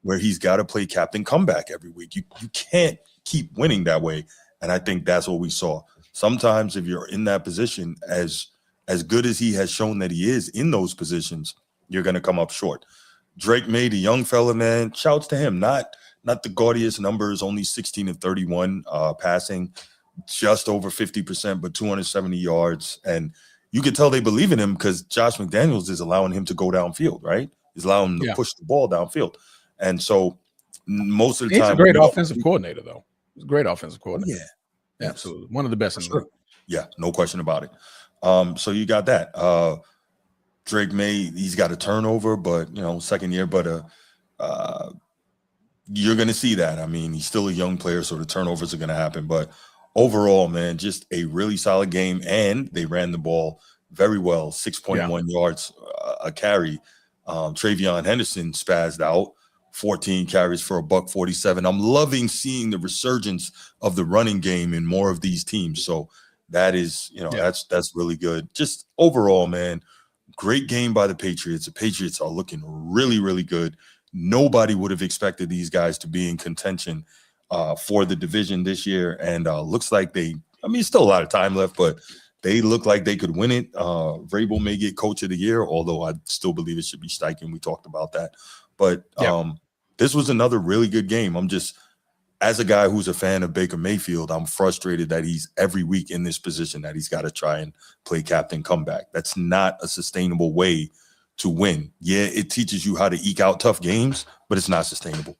where he's got to play captain comeback every week. You can't keep winning that way. And I think that's what we saw. Sometimes if you're in that position, as good as he has shown that he is in those positions, you're going to come up short. Drake May, the young fella, man, shouts to him. Not the gaudiest numbers, only 16 of 31 passing, just over 50%, but 270 yards. And you can tell they believe in him because Josh McDaniels is allowing him to go downfield, right? He's allowing him to push the ball downfield. And so most of the time— He's a great offensive coordinator, though. He's a great offensive coordinator. Yeah. Absolutely. One of the best in the league. Yeah, no question about it. So you got that. Drake May, he's got a turnover, but second year, but you're going to see that. I mean, he's still a young player, so the turnovers are going to happen. But overall, man, just a really solid game, and they ran the ball very well. 6.1 yards a carry. Travion Henderson spazzed out. 14 carries for $147. I'm loving seeing the resurgence of the running game in more of these teams. So that is, that's really good. Just overall, man, great game by the Patriots. The Patriots are looking really, really good. Nobody would have expected these guys to be in contention for the division this year. And looks like still a lot of time left, but they look like they could win it. Vrabel may get coach of the year, although I still believe it should be Steichen. We talked about that. But this was another really good game. I'm just, as a guy who's a fan of Baker Mayfield, I'm frustrated that he's every week in this position that he's got to try and play captain comeback. That's not a sustainable way to win. Yeah, it teaches you how to eke out tough games, but it's not sustainable.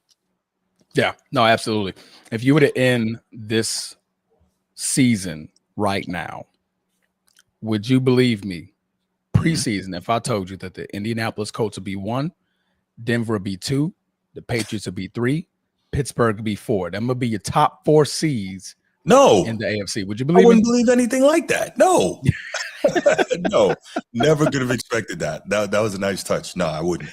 Yeah, no, absolutely. If you were to end this season right now, would you believe me? Preseason, if I told you that the Indianapolis Colts would be 1, Denver would be 2, the Patriots would be 3, Pittsburgh would be 4. That would be your top 4 seeds. No, in the AFC. Would you believe? I wouldn't believe anything like that. No, no, never could have expected that. That was a nice touch. No, I wouldn't.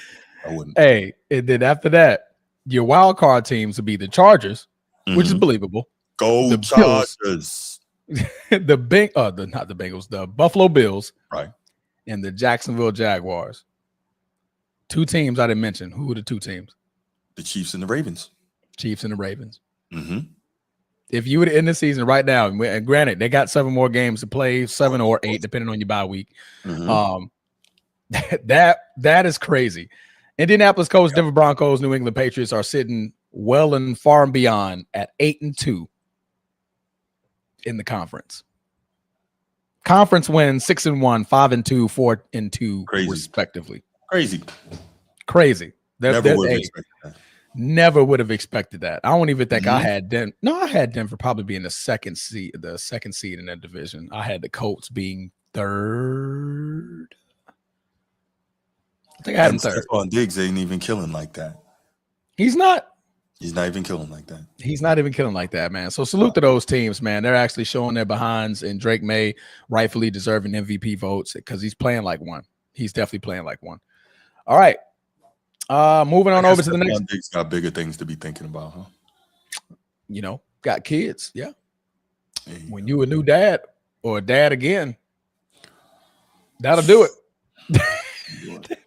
Hey, and then after that, your wild card teams would be the Chargers, which is believable. Go the Chargers. Not the Bengals, the Buffalo Bills, right, and the Jacksonville Jaguars. 2 teams I didn't mention. Who were the 2 teams? The Chiefs and the Ravens. Chiefs and the Ravens. Mm-hmm. If you were to end the season right now, and granted, they got 7 more games to play, 7 or 8, depending on your bye week. Mm-hmm. That is crazy. Indianapolis Colts, Denver Broncos, New England Patriots are sitting well and far and beyond at 8-2 in the conference. Conference wins 6-1, 5-2, 4-2, respectively. Crazy. Never would have expected that. Never would have expected that. I don't even think I had Denver. No, I had Denver probably being the second seed in that division. I had the Colts being 3rd. I think I had him 3rd. Stephon Diggs ain't even killing like that. He's not even killing like that. He's not even killing like that, man. So salute to those teams, man. They're actually showing their behinds, and Drake May rightfully deserving MVP votes because he's playing like one. He's definitely playing like one. All right. Moving on over to the next. Diggs got bigger things to be thinking about, huh? Got kids. Yeah. When you a new dad or a dad again, that'll do it.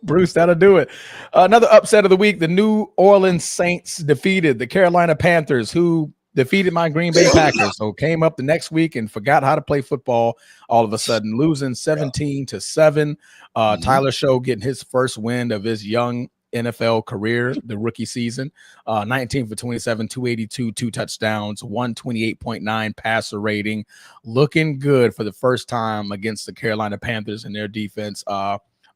Bruce, that'll do it. Another upset of the week. The New Orleans Saints defeated the Carolina Panthers, who defeated my Green Bay Packers. So came up the next week and forgot how to play football all of a sudden, losing 17-7. Tyler Show getting his first win of his young NFL career, the rookie season. 19 for 27, 282, 2 touchdowns, 128.9 passer rating. Looking good for the first time against the Carolina Panthers and their defense.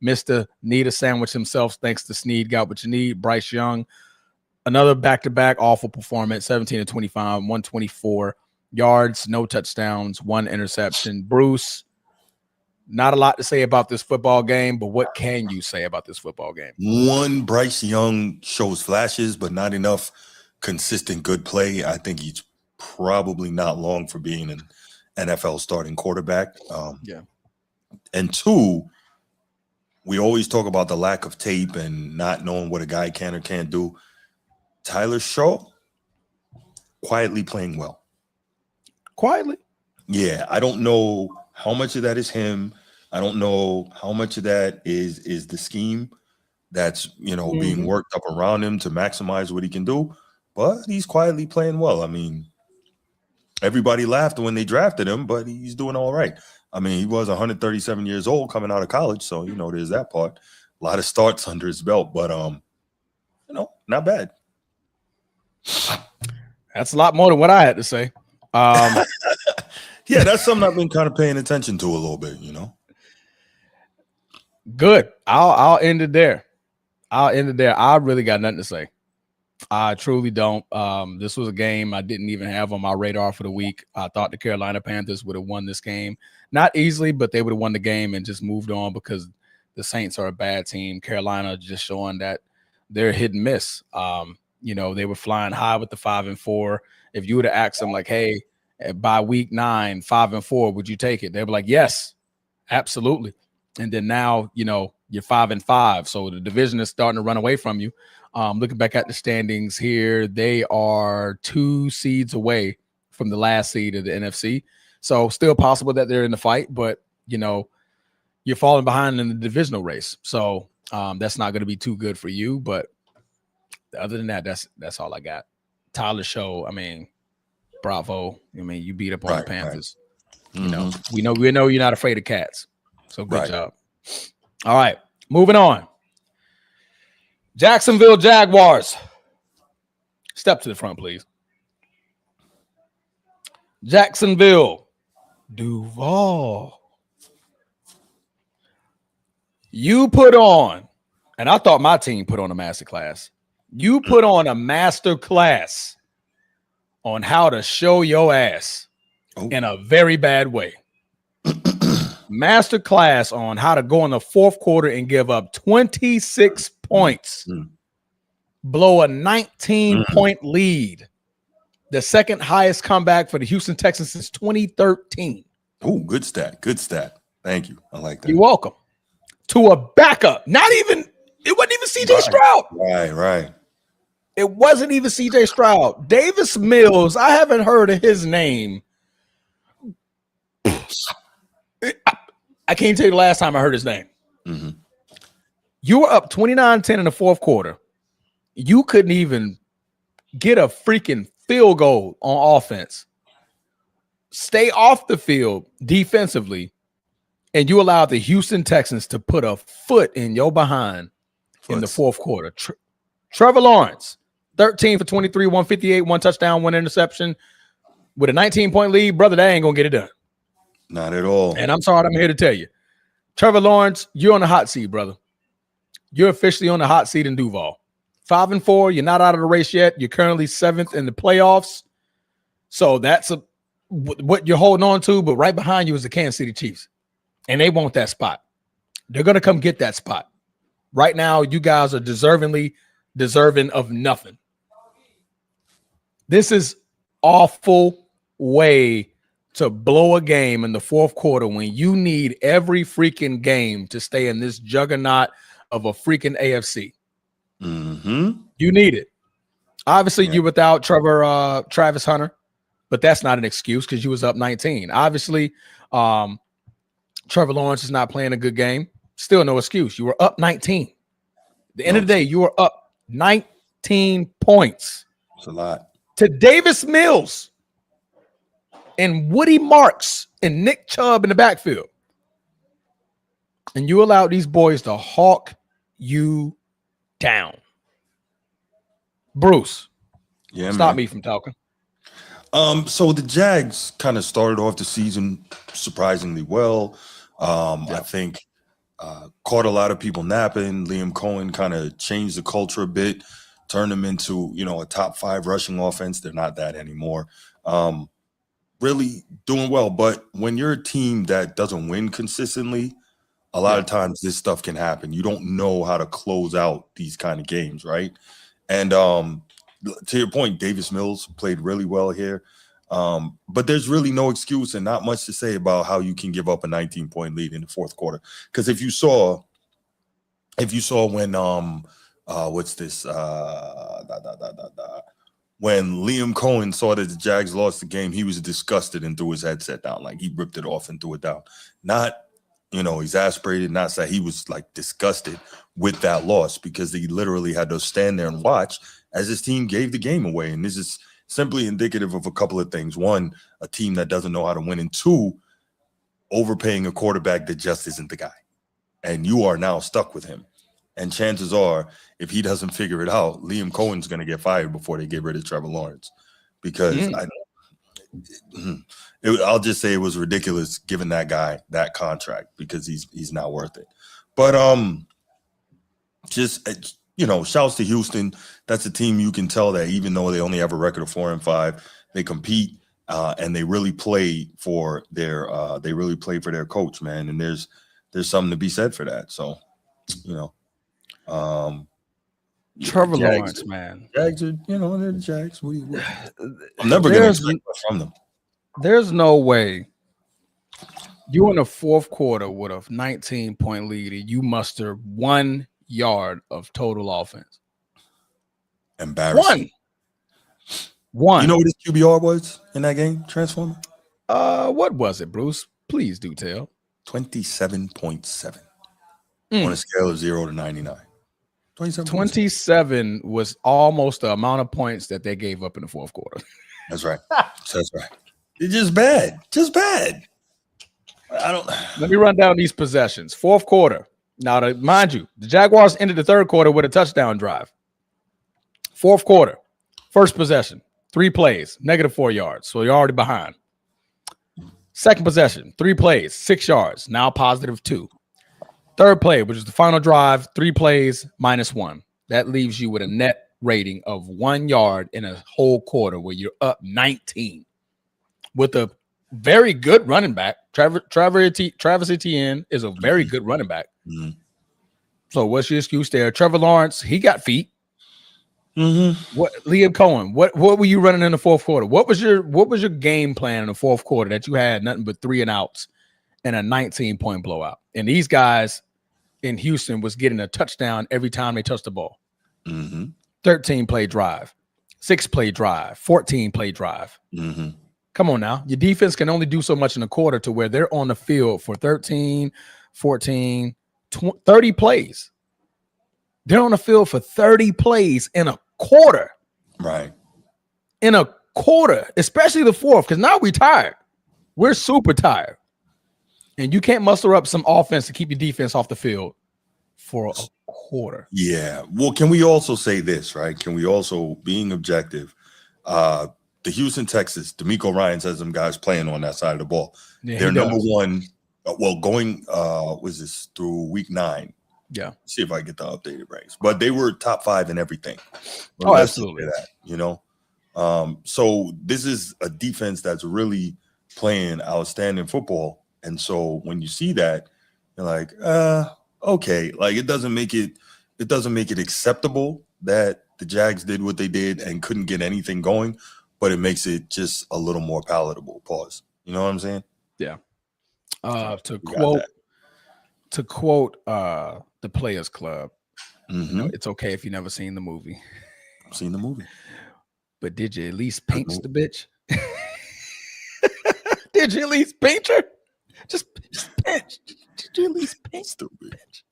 Mr. Need a sandwich himself, thanks to Snead. Got what you need. Bryce Young, another back-to-back awful performance, 17-25, 124 yards, no touchdowns, 1 interception. Bruce, not a lot to say about this football game, but what can you say about this football game? One, Bryce Young shows flashes, but not enough consistent good play. I think he's probably not long for being an NFL starting quarterback. Yeah. And two, we always talk about the lack of tape and not knowing what a guy can or can't do. Tyler Shaw, quietly playing well. Quietly? Yeah, I don't know how much of that is him. I don't know how much of that is the scheme that's, being worked up around him to maximize what he can do. But he's quietly playing well. I mean, everybody laughed when they drafted him, but he's doing all right. I mean, he was 137 years old coming out of college, so there's that part. A lot of starts under his belt, but not bad. That's a lot more than what I had to say. Yeah, that's something I've been kind of paying attention to a little bit, Good. I'll end it there. I really got nothing to say. I truly don't. This was a game I didn't even have on my radar for the week. I thought the Carolina Panthers would have won this game. Not easily, but they would have won the game and just moved on because the Saints are a bad team. Carolina just showing that they're hit and miss. They were flying high with the 5-4. If you would have asked them like, hey, by week 9, 5-4, would you take it? They'd be like, yes, absolutely. And then now, you're 5-5. So the division is starting to run away from you. Looking back at the standings here, they are 2 seeds away from the last seed of the NFC. So still possible that they're in the fight, but you're falling behind in the divisional race. So that's not going to be too good for you. But other than that, that's all I got. Tyler Show, I mean, bravo. I mean, you beat up on the Panthers. Right. We know you're not afraid of cats. So good job. All right, moving on. Jacksonville Jaguars. Step to the front, please. Jacksonville. Duval. You put on, and I thought my team put on a master class. You put on a master class on how to show your ass in a very bad way. Master class on how to go in the fourth quarter and give up 26 points. Blow a 19-point lead. The second highest comeback for the Houston Texans since 2013. Oh, good stat. Good stat. Thank you. I like that. You're welcome. To a backup. It wasn't even CJ Stroud. Right. It wasn't even CJ Stroud. Davis Mills, I haven't heard of his name. I can't tell you the last time I heard his name. Mm-hmm. You were up 29-10 in the fourth quarter. You couldn't even get a freaking field goal on offense. Stay off the field defensively, and you allowed the Houston Texans to put a foot in your behind in the fourth quarter. Trevor Lawrence, 13 for 23, 158, 1 touchdown, 1 interception. With a 19-point lead, brother, that ain't going to get it done. Not at all. And I'm sorry, I'm here to tell you. Trevor Lawrence, you're on the hot seat, brother. You're officially on the hot seat in Duval. 5-4, you're not out of the race yet. You're currently 7th in the playoffs. So that's what you're holding on to, but right behind you is the Kansas City Chiefs. And they want that spot. They're going to come get that spot. Right now, you guys are deserving of nothing. This is awful way to blow a game in the fourth quarter when you need every freaking game to stay in this juggernaut of a freaking AFC. Mm-hmm. You need it. Obviously, you're without Travis Hunter, but that's not an excuse because you was up 19. Obviously, Trevor Lawrence is not playing a good game. Still no excuse. You were up 19. At the end of the day, you were up 19 points. That's a lot. To Davis Mills and Woody Marks and Nick Chubb in the backfield. And you allowed these boys to hawk you down. Bruce, stop me from talking. So the Jags kind of started off the season surprisingly well. I think caught a lot of people napping. Liam Cohen kind of changed the culture a bit, turned them into, a top 5 rushing offense. They're not that anymore. Really doing well. But when you're a team that doesn't win consistently, a lot of times this stuff can happen. You don't know how to close out these kind of games, right? And to your point, Davis Mills played really well here. But there's really no excuse and not much to say about how you can give up a 19-point lead in the fourth quarter. Because if you saw when when Liam Cohen saw that the Jags lost the game, he was disgusted and threw his headset down. Like, he ripped it off and threw it down. Not, exasperated, not sad. He was like disgusted with that loss because he literally had to stand there and watch as his team gave the game away. And this is simply indicative of a couple of things. One, a team that doesn't know how to win. And two, overpaying a quarterback that just isn't the guy. And you are now stuck with him. And chances are, if he doesn't figure it out, Liam Cohen's going to get fired before they get rid of Trevor Lawrence. Because I'll just say it was ridiculous giving that guy that contract because he's not worth it. But shouts to Houston. That's a team you can tell that even though they only have a record of 4-5, they compete and they really play for their coach, man. And there's something to be said for that. So, Trevor Jags, Lawrence, man. Jags are, they're the Jags. I'm never going to expect much from them. There's no way you in the fourth quarter with a 19-point lead and you muster 1 yard of total offense. Embarrassing. One. You know what his QBR was in that game, Transformer? What was it, Bruce? Please do tell. 27.7 on a scale of 0 to 99. 27 was almost the amount of points that they gave up in the fourth quarter. That's right. That's right. It's just bad. Just bad. Let me run down these possessions. Fourth quarter. Now, mind you, the Jaguars ended the third quarter with a touchdown drive. Fourth quarter. First possession. 3 plays. -4 yards. So you're already behind. Second possession. 3 plays. 6 yards. Now +2. Third play, which is the final drive, 3 plays, -1. That leaves you with a net rating of 1 yard in a whole quarter where you're up 19 with a very good running back. Travis Etienne is a very good running back. Mm-hmm. So what's your excuse there? Trevor Lawrence, he got feet. Mm-hmm. What Liam Cohen? What were you running in the fourth quarter? What was your game plan in the fourth quarter that you had nothing but 3 and outs and a 19-point blowout? And these guys in Houston was getting a touchdown every time they touched the ball. 13-play drive, 6-play drive, 14-play drive. Come on now. Your defense can only do so much in a quarter to where they're on the field for 13, 14, 30 plays. They're on the field for 30 plays in a quarter. Right. In a quarter, especially the fourth, because now we're tired. We're super tired. And you can't muster up some offense to keep your defense off the field for a quarter. Yeah. Well, can we also say this, right? Can we also, being objective, the Houston Texans, D'Amico Ryans has them guys playing on that side of the ball. Yeah, they're number one. Going was this through week 9? Yeah. See if I get the updated ranks. But they were top 5 in everything. Oh, absolutely. That, so this is a defense that's really playing outstanding football. And so when you see that, you're like, okay, like it doesn't make it acceptable that the Jags did what they did and couldn't get anything going, but it makes it just a little more palatable. Pause. You know what I'm saying? Yeah. To quote the Players Club, it's okay if you never seen the movie. I've seen the movie. But did you at least paint the bitch? Did you at least paint her? Just pinch. Did you at least paint the bitch?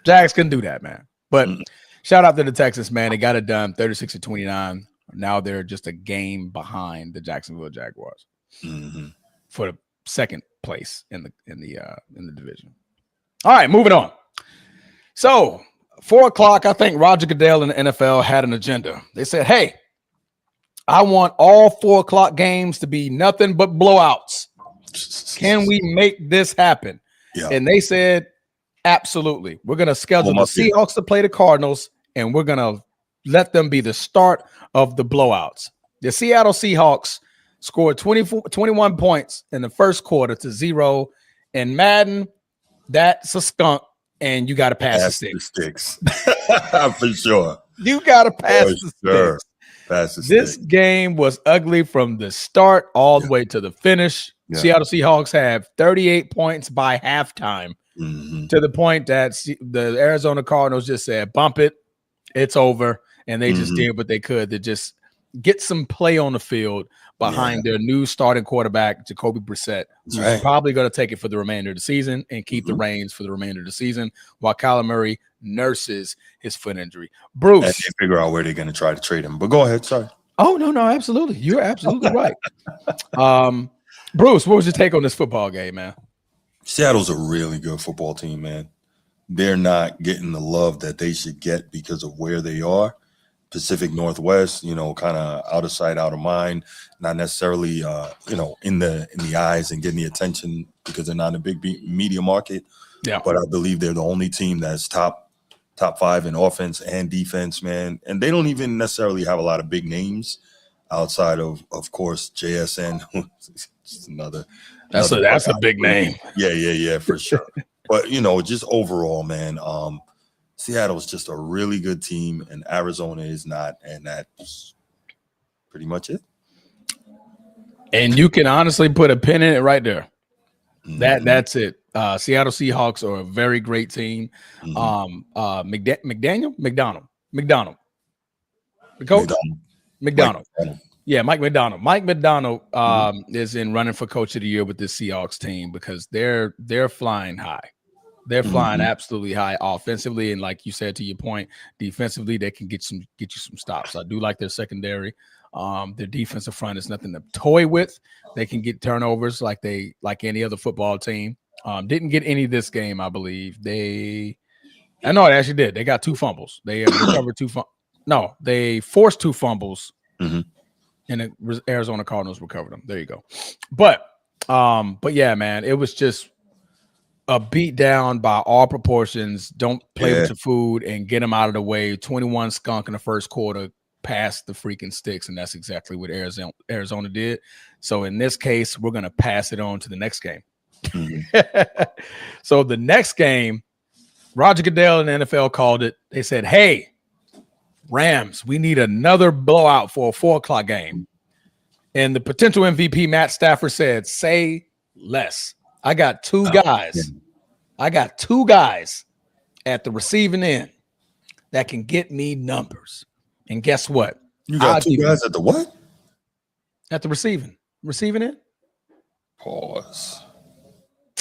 Jags couldn't do that, man. But shout out to the Texans, man. They got it done 36-29. Now they're just a game behind the Jacksonville Jaguars for the second place in the division. All right, moving on. So 4:00, I think Roger Goodell and the NFL had an agenda. They said, hey, I want all 4:00 games to be nothing but blowouts. Can we make this happen? Yeah. And they said, absolutely. We're going to schedule the Seahawks to play the Cardinals, and we're going to let them be the start of the blowouts. The Seattle Seahawks scored 21 points in the first quarter to 0. And Madden, that's a skunk, and you got to pass the sticks. For sure. You got to pass the sticks. This game was ugly from the start all the way to the finish. Seattle Seahawks have 38 points by halftime, to the point that the Arizona Cardinals just said, bump it, it's over. And they just did what they could to just get some play on the field behind their new starting quarterback, Jacoby Brissett, who's probably going to take it for the remainder of the season and keep the reins for the remainder of the season while Kyler Murray nurses his foot injury. Bruce. And they figure out where they're going to try to trade him. But go ahead. Sorry. Oh, no, absolutely. You're absolutely right. Bruce, what was your take on this football game, man? Seattle's a really good football team, man. They're not getting the love that they should get because of where they are. Pacific Northwest, kind of out of sight, out of mind, not necessarily, in the eyes and getting the attention because they're not in a big media market. Yeah. But I believe they're the only team that's top 5 in offense and defense, man. And they don't even necessarily have a lot of big names outside of course, JSN. Just another. That's a big name. Yeah, for sure. But just overall, man. Seattle's just a really good team, and Arizona is not, and that's pretty much it. And you can honestly put a pin in it right there. That's it. Seattle Seahawks are a very great team. McDonald, the coach, McDonald. Yeah, Mike McDonald. Mike McDonald is in running for coach of the year with this Seahawks team because they're flying high. They're flying absolutely high offensively, and like you said, to your point, defensively they can get you some stops. I do like their secondary. Their defensive front is nothing to toy with. They can get turnovers like any other football team. Didn't get any this game, I believe. I know it actually did. They got 2 fumbles. They recovered 2 No, they forced 2 fumbles, and the Arizona Cardinals recovered them. There you go. But yeah, man, it was just a beat down by all proportions. Don't play with your food and get them out of the way. 21 skunk in the first quarter, past the freaking sticks, and that's exactly what Arizona did. So in this case, we're going to pass it on to the next game. So the next game, Roger Goodell and the NFL called it. They said, hey, Rams, we need another blowout for a 4:00 game. And the potential MVP, Matt Stafford, said, say less. I got 2 guys. I got 2 guys at the receiving end that can get me numbers. And guess what? You got 2 guys at the what? At the receiving end. Pause.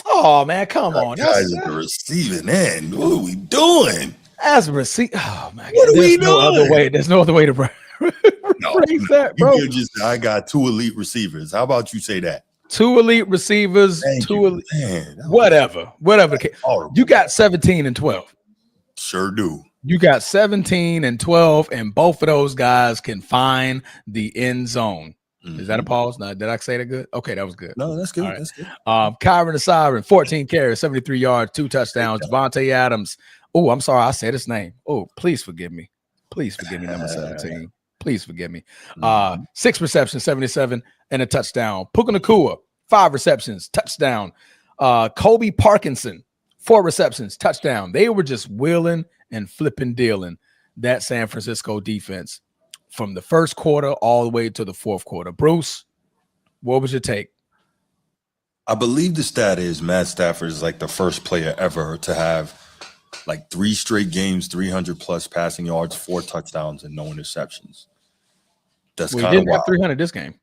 Oh, man, come on. Guys at the receiving end. What are we doing? As a receiver. Oh, my God. What are we doing? There's no other way to phrase that, bro. You just, I got 2 elite receivers. How about you say that? 2 elite receivers, whatever. You got 17 and 12. Sure do. You got 17 and 12, and both of those guys can find the end zone. Is that a pause? No, did I say that good? Okay, that was good. No, that's good. Right. That's good. Kyron the Siren, 14 carries, 73 yards, 2 touchdowns. Devontae Adams. Oh, I'm sorry, I said his name. Oh, please forgive me. Please forgive me, number 17. Please forgive me. 6 receptions, 77, and a touchdown. Puka Nacua, 5 receptions, touchdown. Kobe Parkinson, 4 receptions, touchdown. They were just wheeling and flipping dealing that San Francisco defense from the first quarter all the way to the fourth quarter. Bruce, what was your take? I believe the stat is Matt Stafford is like the first player ever to have like 3 straight games, 300 plus passing yards, 4 touchdowns, and no interceptions. That's kind of wild. 300 this game.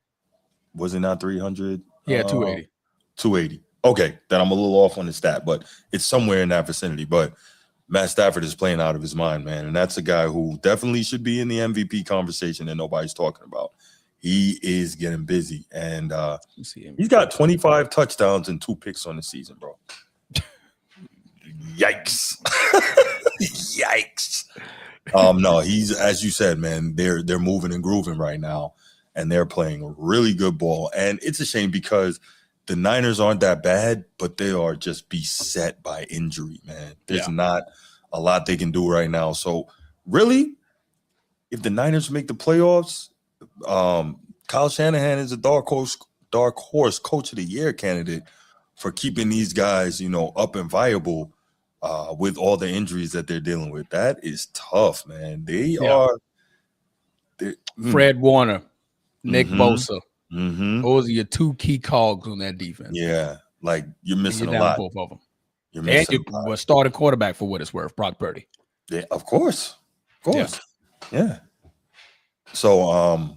Was it not 300? Yeah, 280. 280. Okay, then I'm a little off on the stat, but it's somewhere in that vicinity. But Matt Stafford is playing out of his mind, man. And that's a guy who definitely should be in the MVP conversation that nobody's talking about. He is getting busy. And he's got 25 touchdowns and 2 picks on the season, bro. Yikes. Yikes. No, he's, as you said, man, they're moving and grooving right now. And they're playing really good ball. And it's a shame because the Niners aren't that bad, but they are just beset by injury, man. There's not a lot they can do right now. So really, if the Niners make the playoffs, Kyle Shanahan is a dark horse coach of the year candidate for keeping these guys, up and viable with all the injuries that they're dealing with. That is tough, man. They are Fred Warner, Nick Bosa. Mm-hmm. Those are your two key cogs on that defense. Yeah, like you're missing you're a down lot. Both of them. You're missing a lot. Starting quarterback for what it's worth, Brock Purdy. Yeah, of course. Yeah. So,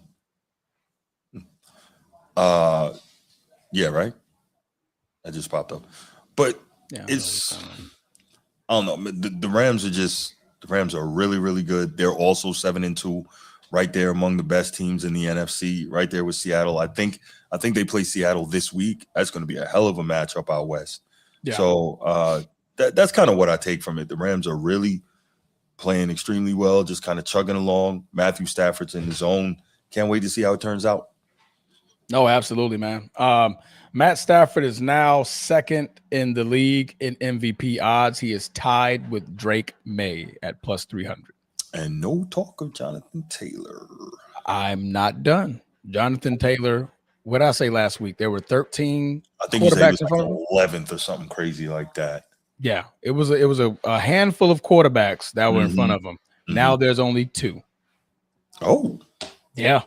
yeah, right. That just popped up, but it's I don't know. The Rams are really, really good. They're also 7-2, right there among the best teams in the NFC, right there with Seattle. I think they play Seattle this week. That's going to be a hell of a matchup out west. Yeah. So that's kind of what I take from it. The Rams are really playing extremely well, just kind of chugging along. Matthew Stafford's in the zone. Can't wait to see how it turns out. No, absolutely, man. Matt Stafford is now second in the league in MVP odds. He is tied with Drake May at plus 300. And no talk of Jonathan Taylor. I'm not done. Jonathan Taylor, what did I say last week? There were 13 I think quarterbacks in front of him. 11th or something crazy like that. Yeah, it was a handful of quarterbacks that were in front of him. Now there's only 2. Oh. Yeah.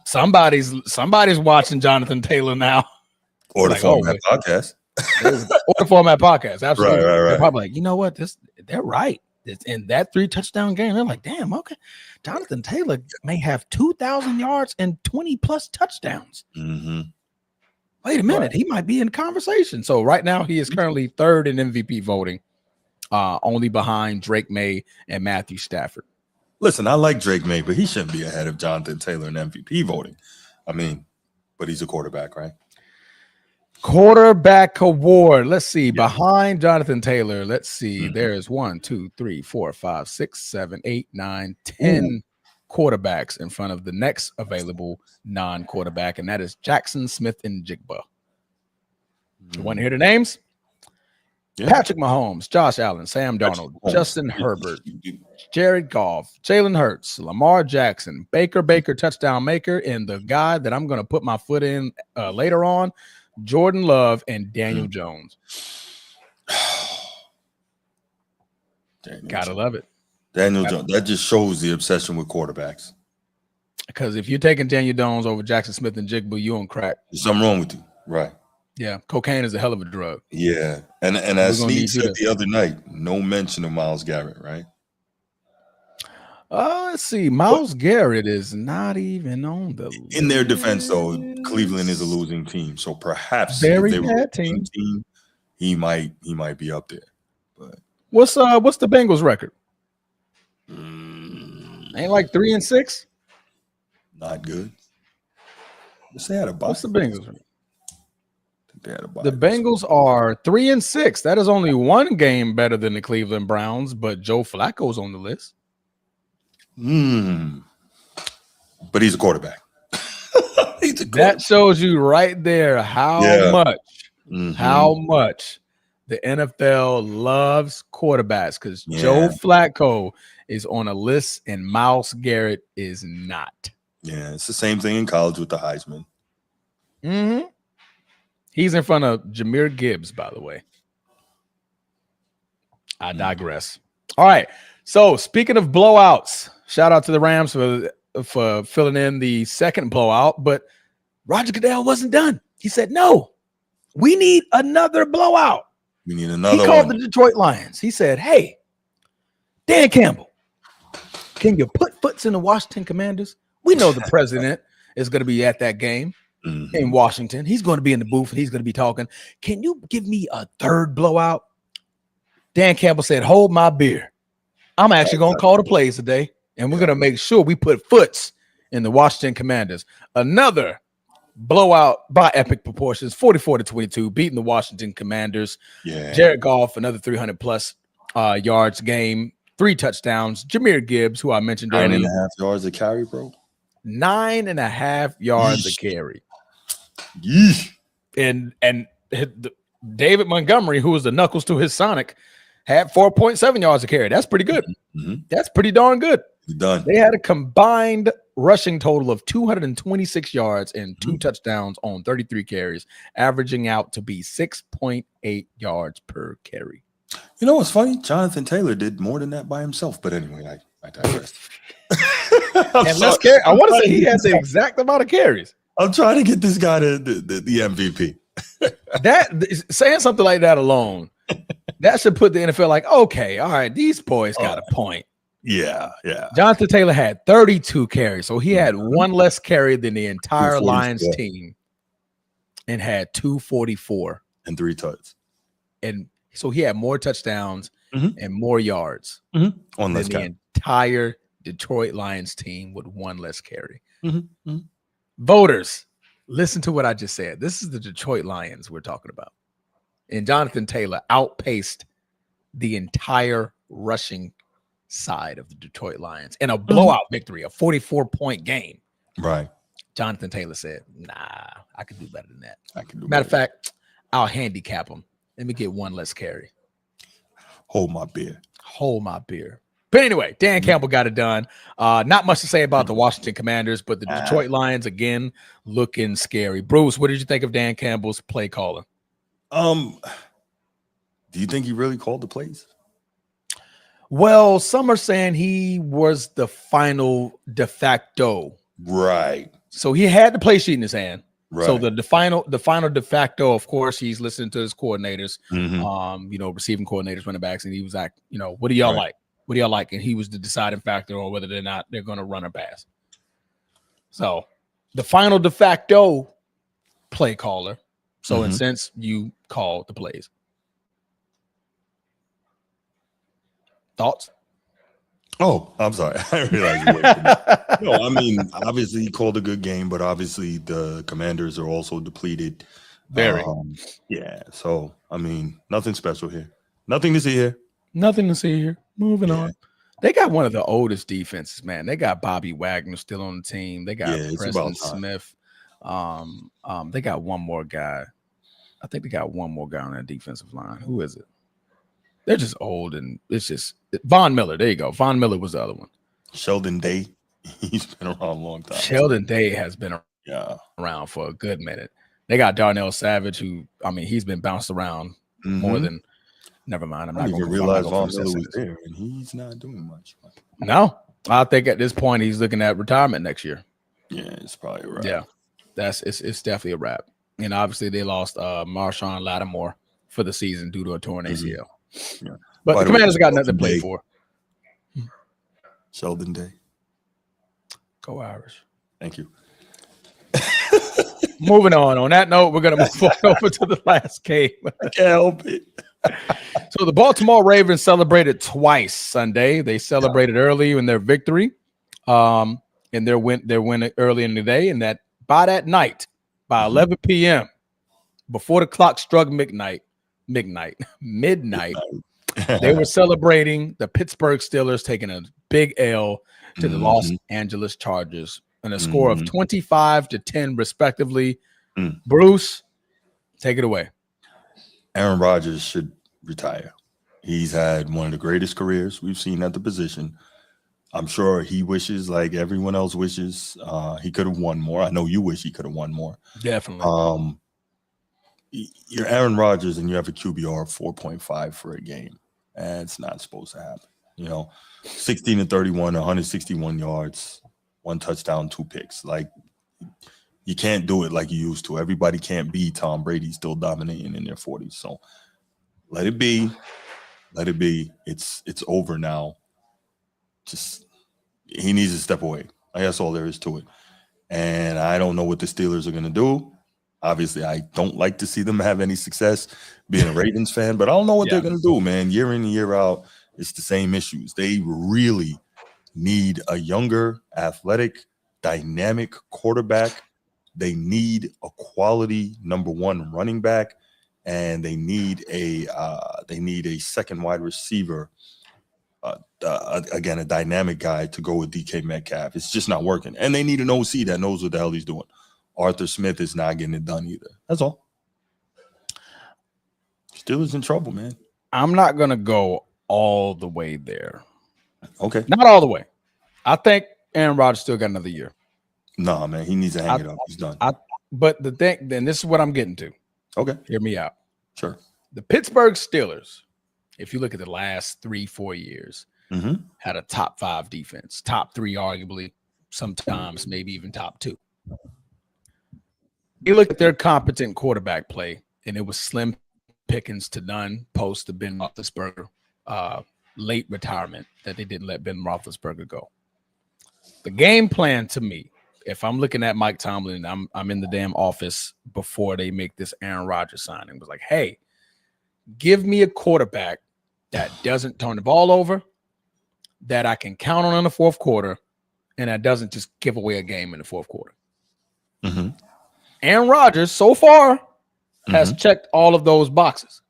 Somebody's watching Jonathan Taylor now. Or the Format Podcast. Or the Format Podcast. Absolutely. Right. They're probably like, you know what? They're right. In that 3 touchdown game, they're like, damn, okay. Jonathan Taylor may have 2,000 yards and 20 plus touchdowns. Mm-hmm. Wait a minute. Right. He might be in conversation. So right now he is currently 3rd in MVP voting, only behind Drake May and Matthew Stafford. Listen, I like Drake May, but he shouldn't be ahead of Jonathan Taylor in MVP voting. I mean, but he's a quarterback, right? Quarterback award. Let's see. Yeah. Behind Jonathan Taylor, let's see. There's 1, 2, 3, 4, 5, 6, 7, 8, 9, 10 quarterbacks in front of the next available non-quarterback, and that is Jackson Smith and Jigba. You want to hear the names? Yeah. Patrick Mahomes, Josh Allen, Sam Darnold, Justin Herbert, Jared Goff, Jalen Hurts, Lamar Jackson, Baker touchdown maker, and the guy that I'm going to put my foot in later on, Jordan Love and Daniel Jones. Gotta love it. Daniel Jones. That just shows the obsession with quarterbacks. Because if you're taking Daniel Jones over Jackson Smith and Jigba, you on crack. There's something wrong with you. Right. Yeah. Cocaine is a hell of a drug. Yeah. And as Steve said the other night, no mention of Myles Garrett, right? Let's see. Myles Garrett is not even on the list. In their defense, though, Cleveland is a losing team. So perhaps very if they were bad team, he might be up there. But what's the Bengals record? Ain't like 3-6? Not good. Let's say a bye. What's the Bengals record? The Bengals are 3-6. That is only 1 game better than the Cleveland Browns, but Joe Flacco's on the list. But he's a quarterback. That shows you right there how much the NFL loves quarterbacks, because Joe Flacco is on a list and Myles Garrett is not. Yeah, it's the same thing in college with the Heisman. Mm-hmm. He's in front of Jahmyr Gibbs, by the way. I digress. All right. So speaking of blowouts, shout out to the Rams for filling in the second blowout, but Roger Goodell wasn't done. He said, no, we need another blowout. We need another one. He called the Detroit Lions. He said, hey, Dan Campbell, can you put foots in the Washington Commanders? We know the president is going to be at that game in Washington. He's going to be in the booth and he's going to be talking. Can you give me a third blowout? Dan Campbell said, hold my beer. I'm actually going to call the plays today, and we're going to make sure we put foots in the Washington Commanders. Another blowout by epic proportions, 44-22, beating the Washington Commanders. Yeah. Jared Goff, another 300-plus yards game, 3 touchdowns. Jahmyr Gibbs, who I mentioned earlier. 9.5 yards a carry, bro. 9.5 yards a carry. Yeesh. And David Montgomery, who was the knuckles to his Sonic, had 4.7 yards a carry. That's pretty good. That's pretty darn good. Done. They had a combined rushing total of 226 yards and 2 touchdowns on 33 carries, averaging out to be 6.8 yards per carry. You know what's funny? Jonathan Taylor did more than that by himself. But anyway, I digress. And less carry. I want to say he had the exact amount of carries. I'm trying to get this guy to the MVP. That saying something like that alone, that should put the NFL like, okay, all right, these boys got a point. Yeah. Jonathan Taylor had 32 carries, so he had one less carry than the entire Lions team, and had 244 and 3 touchdowns. And so he had more touchdowns and more yards on than less the entire Detroit Lions team with one less carry. Mm-hmm. Voters, listen to what I just said. This is the Detroit Lions we're talking about. And Jonathan Taylor outpaced the entire rushing side of the Detroit Lions in a blowout victory, a 44-point game. Right. Jonathan Taylor said, nah, I could do better than that. Matter of fact, I'll handicap him. Let me get one less carry. Hold my beer. But anyway, Dan Campbell got it done. Not much to say about the Washington Commanders, but the Detroit Lions, again, looking scary. Bruce, what did you think of Dan Campbell's play calling? Do you think he really called the plays? Well, some are saying he was the final de facto. Right. So he had the play sheet in his hand. Right. So the final de facto, of course, he's listening to his coordinators, receiving coordinators, running backs, and he was like, what do y'all like? What do y'all like? And he was the deciding factor on whether they're going to run or pass. So the final de facto play caller. So in a sense, you call the plays. Thoughts? Oh, I'm sorry. I realized you were. No, I mean, obviously he called a good game, but obviously the Commanders are also depleted. Very. Yeah. So, I mean, nothing special here. Nothing to see here. Moving on. They got one of the oldest defenses, man. They got Bobby Wagner still on the team. They got Preston Smith. They got one more guy. I think they got one more guy on that defensive line. Who is it? They're just old, and it's just Von Miller. There you go. Von Miller was the other one. Sheldon Day. He's been around a long time. Sheldon Day has been around for a good minute. They got Darnell Savage, who, he's been bounced around more than. Never mind. I'm not going to realize Von Miller was there, and he's not doing much. No, I think at this point he's looking at retirement next year. Yeah, it's probably a wrap. Yeah, it's definitely a wrap. And obviously they lost Marshawn Lattimore for the season due to a torn ACL. Yeah. But the Commanders got nothing to play for. Sheldon Day. Go Irish. Thank you. Moving on. On that note, we're going to move over to the last game. I can't help it. So the Baltimore Ravens celebrated twice Sunday. They celebrated early in their victory, and their win early in the day, and that by that night, by 11 p.m., before the clock struck midnight, they were celebrating the Pittsburgh Steelers taking a big L to the Los Angeles Chargers and a score of 25-10 respectively. Bruce, take it away. Aaron Rodgers should retire. He's had one of the greatest careers we've seen at the position. I'm sure he wishes, like everyone else wishes, he could have won more. I know you wish he could have won more. Definitely. You're Aaron Rodgers and you have a QBR of 4.5 for a game. It's not supposed to happen. 16-31, 161 yards, 1 touchdown, 2 picks. Like, you can't do it like you used to. Everybody can't be Tom Brady still dominating in their 40s. So let it be. It's over now. Just he needs to step away. That's all there is to it. And I don't know what the Steelers are going to do. Obviously, I don't like to see them have any success being a Ravens fan, but I don't know what they're going to do, man. Year in and year out, it's the same issues. They really need a younger, athletic, dynamic quarterback. They need a quality number 1 running back, and they need a second wide receiver. Again, a dynamic guy to go with DK Metcalf. It's just not working. And they need an OC that knows what the hell he's doing. Arthur Smith is not getting it done either. That's all. Steelers in trouble, man. I'm not going to go all the way there. Okay. Not all the way. I think Aaron Rodgers still got another year. Nah, man. He needs to hang it up. He's done. But the thing, then this is what I'm getting to. Okay. Hear me out. Sure. The Pittsburgh Steelers, if you look at the last 3-4 years, had a top 5 defense, top 3 arguably. sometimes maybe even top 2. You look at their competent quarterback play, and it was slim pickings to none post the Ben Roethlisberger late retirement that they didn't let Ben Roethlisberger go. The game plan to me, if I'm looking at Mike Tomlin, I'm in the damn office before they make this Aaron Rodgers signing, was like, hey, give me a quarterback that doesn't turn the ball over, that I can count on in the fourth quarter, and that doesn't just give away a game in the fourth quarter. Mm-hmm. Aaron Rodgers, so far, has checked all of those boxes.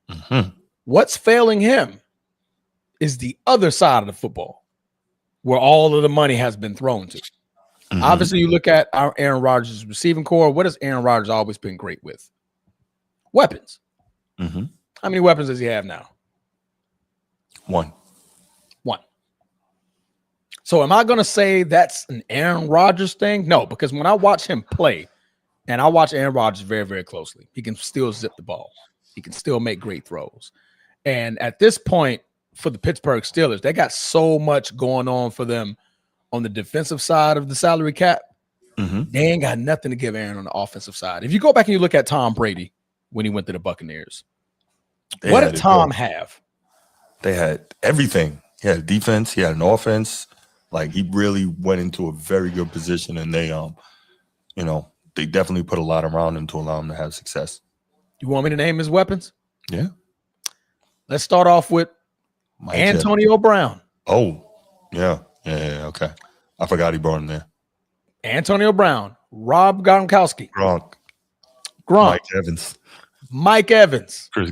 Mm-hmm. What's failing him is the other side of the football, where all of the money has been thrown to. Mm-hmm. Obviously, you look at our Aaron Rodgers receiving core. What has Aaron Rodgers always been great with? Weapons. Mm-hmm. How many weapons does he have now? One. So am I going to say that's an Aaron Rodgers thing? No, because when I watch him play, and I watch Aaron Rodgers very, very closely, he can still zip the ball. He can still make great throws. And at this point, for the Pittsburgh Steelers, they got so much going on for them on the defensive side of the salary cap. Mm-hmm. They ain't got nothing to give Aaron on the offensive side. If you go back and you look at Tom Brady when he went to the Buccaneers, what did Tom have? They had everything. He had a defense. He had an offense. Like, he really went into a very good position, and they, they definitely put a lot around him to allow him to have success. You want me to name his weapons? Yeah. Let's start off with Antonio Brown. Oh, yeah. Okay. I forgot he brought him there. Antonio Brown, Rob Gronkowski. Gronk. Mike Evans. Chris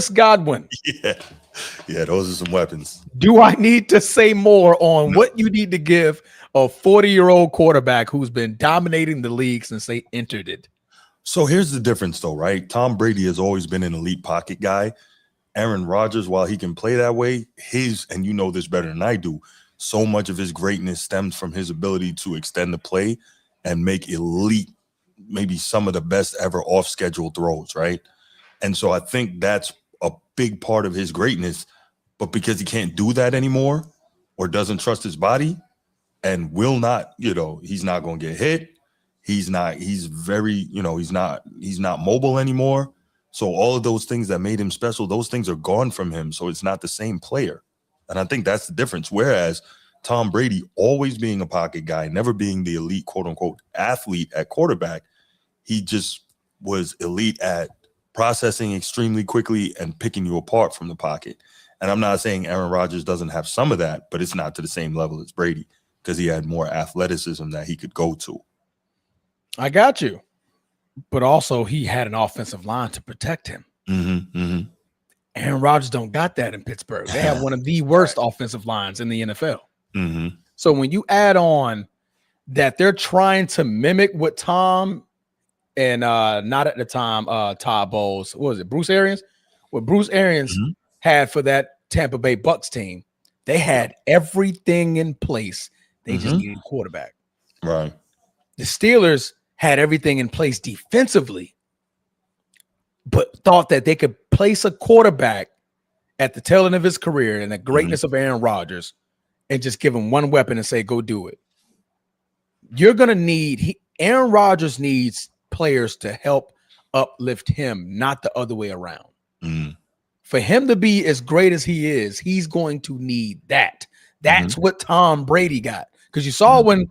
Godwin. Yeah, those are some weapons. Do I need to say more on what you need to give a 40-year-old quarterback who's been dominating the league since they entered it? So here's the difference, though, right? Tom Brady has always been an elite pocket guy. Aaron Rodgers, while he can play that way, and you know this better than I do, so much of his greatness stems from his ability to extend the play and make elite, maybe some of the best ever off-schedule throws, right? And so I think that's a big part of his greatness, but because he can't do that anymore or doesn't trust his body and will not, he's not going to get hit. He's not mobile anymore. So all of those things that made him special, those things are gone from him. So it's not the same player. And I think that's the difference. Whereas Tom Brady, always being a pocket guy, never being the elite, quote unquote, athlete at quarterback, he just was elite at processing extremely quickly and picking you apart from the pocket. And I'm not saying Aaron Rodgers doesn't have some of that, but it's not to the same level as Brady because he had more athleticism that he could go to. I got you. But also he had an offensive line to protect him. Aaron Rodgers don't got that in Pittsburgh. They have one of the worst offensive lines in the NFL. So when you add on that they're trying to mimic what Tom and not at the time, Todd Bowles, what was it, Bruce Arians? What Bruce Arians had for that Tampa Bay Bucks team, they had everything in place. They just needed a quarterback. Right. The Steelers had everything in place defensively, but thought that they could place a quarterback at the tail end of his career and the greatness of Aaron Rodgers and just give him one weapon and say, go do it. You're going to need Aaron Rodgers needs players to help uplift him, not the other way around. For him to be as great as he is, he's going to need that. That's what Tom Brady got. Because you saw when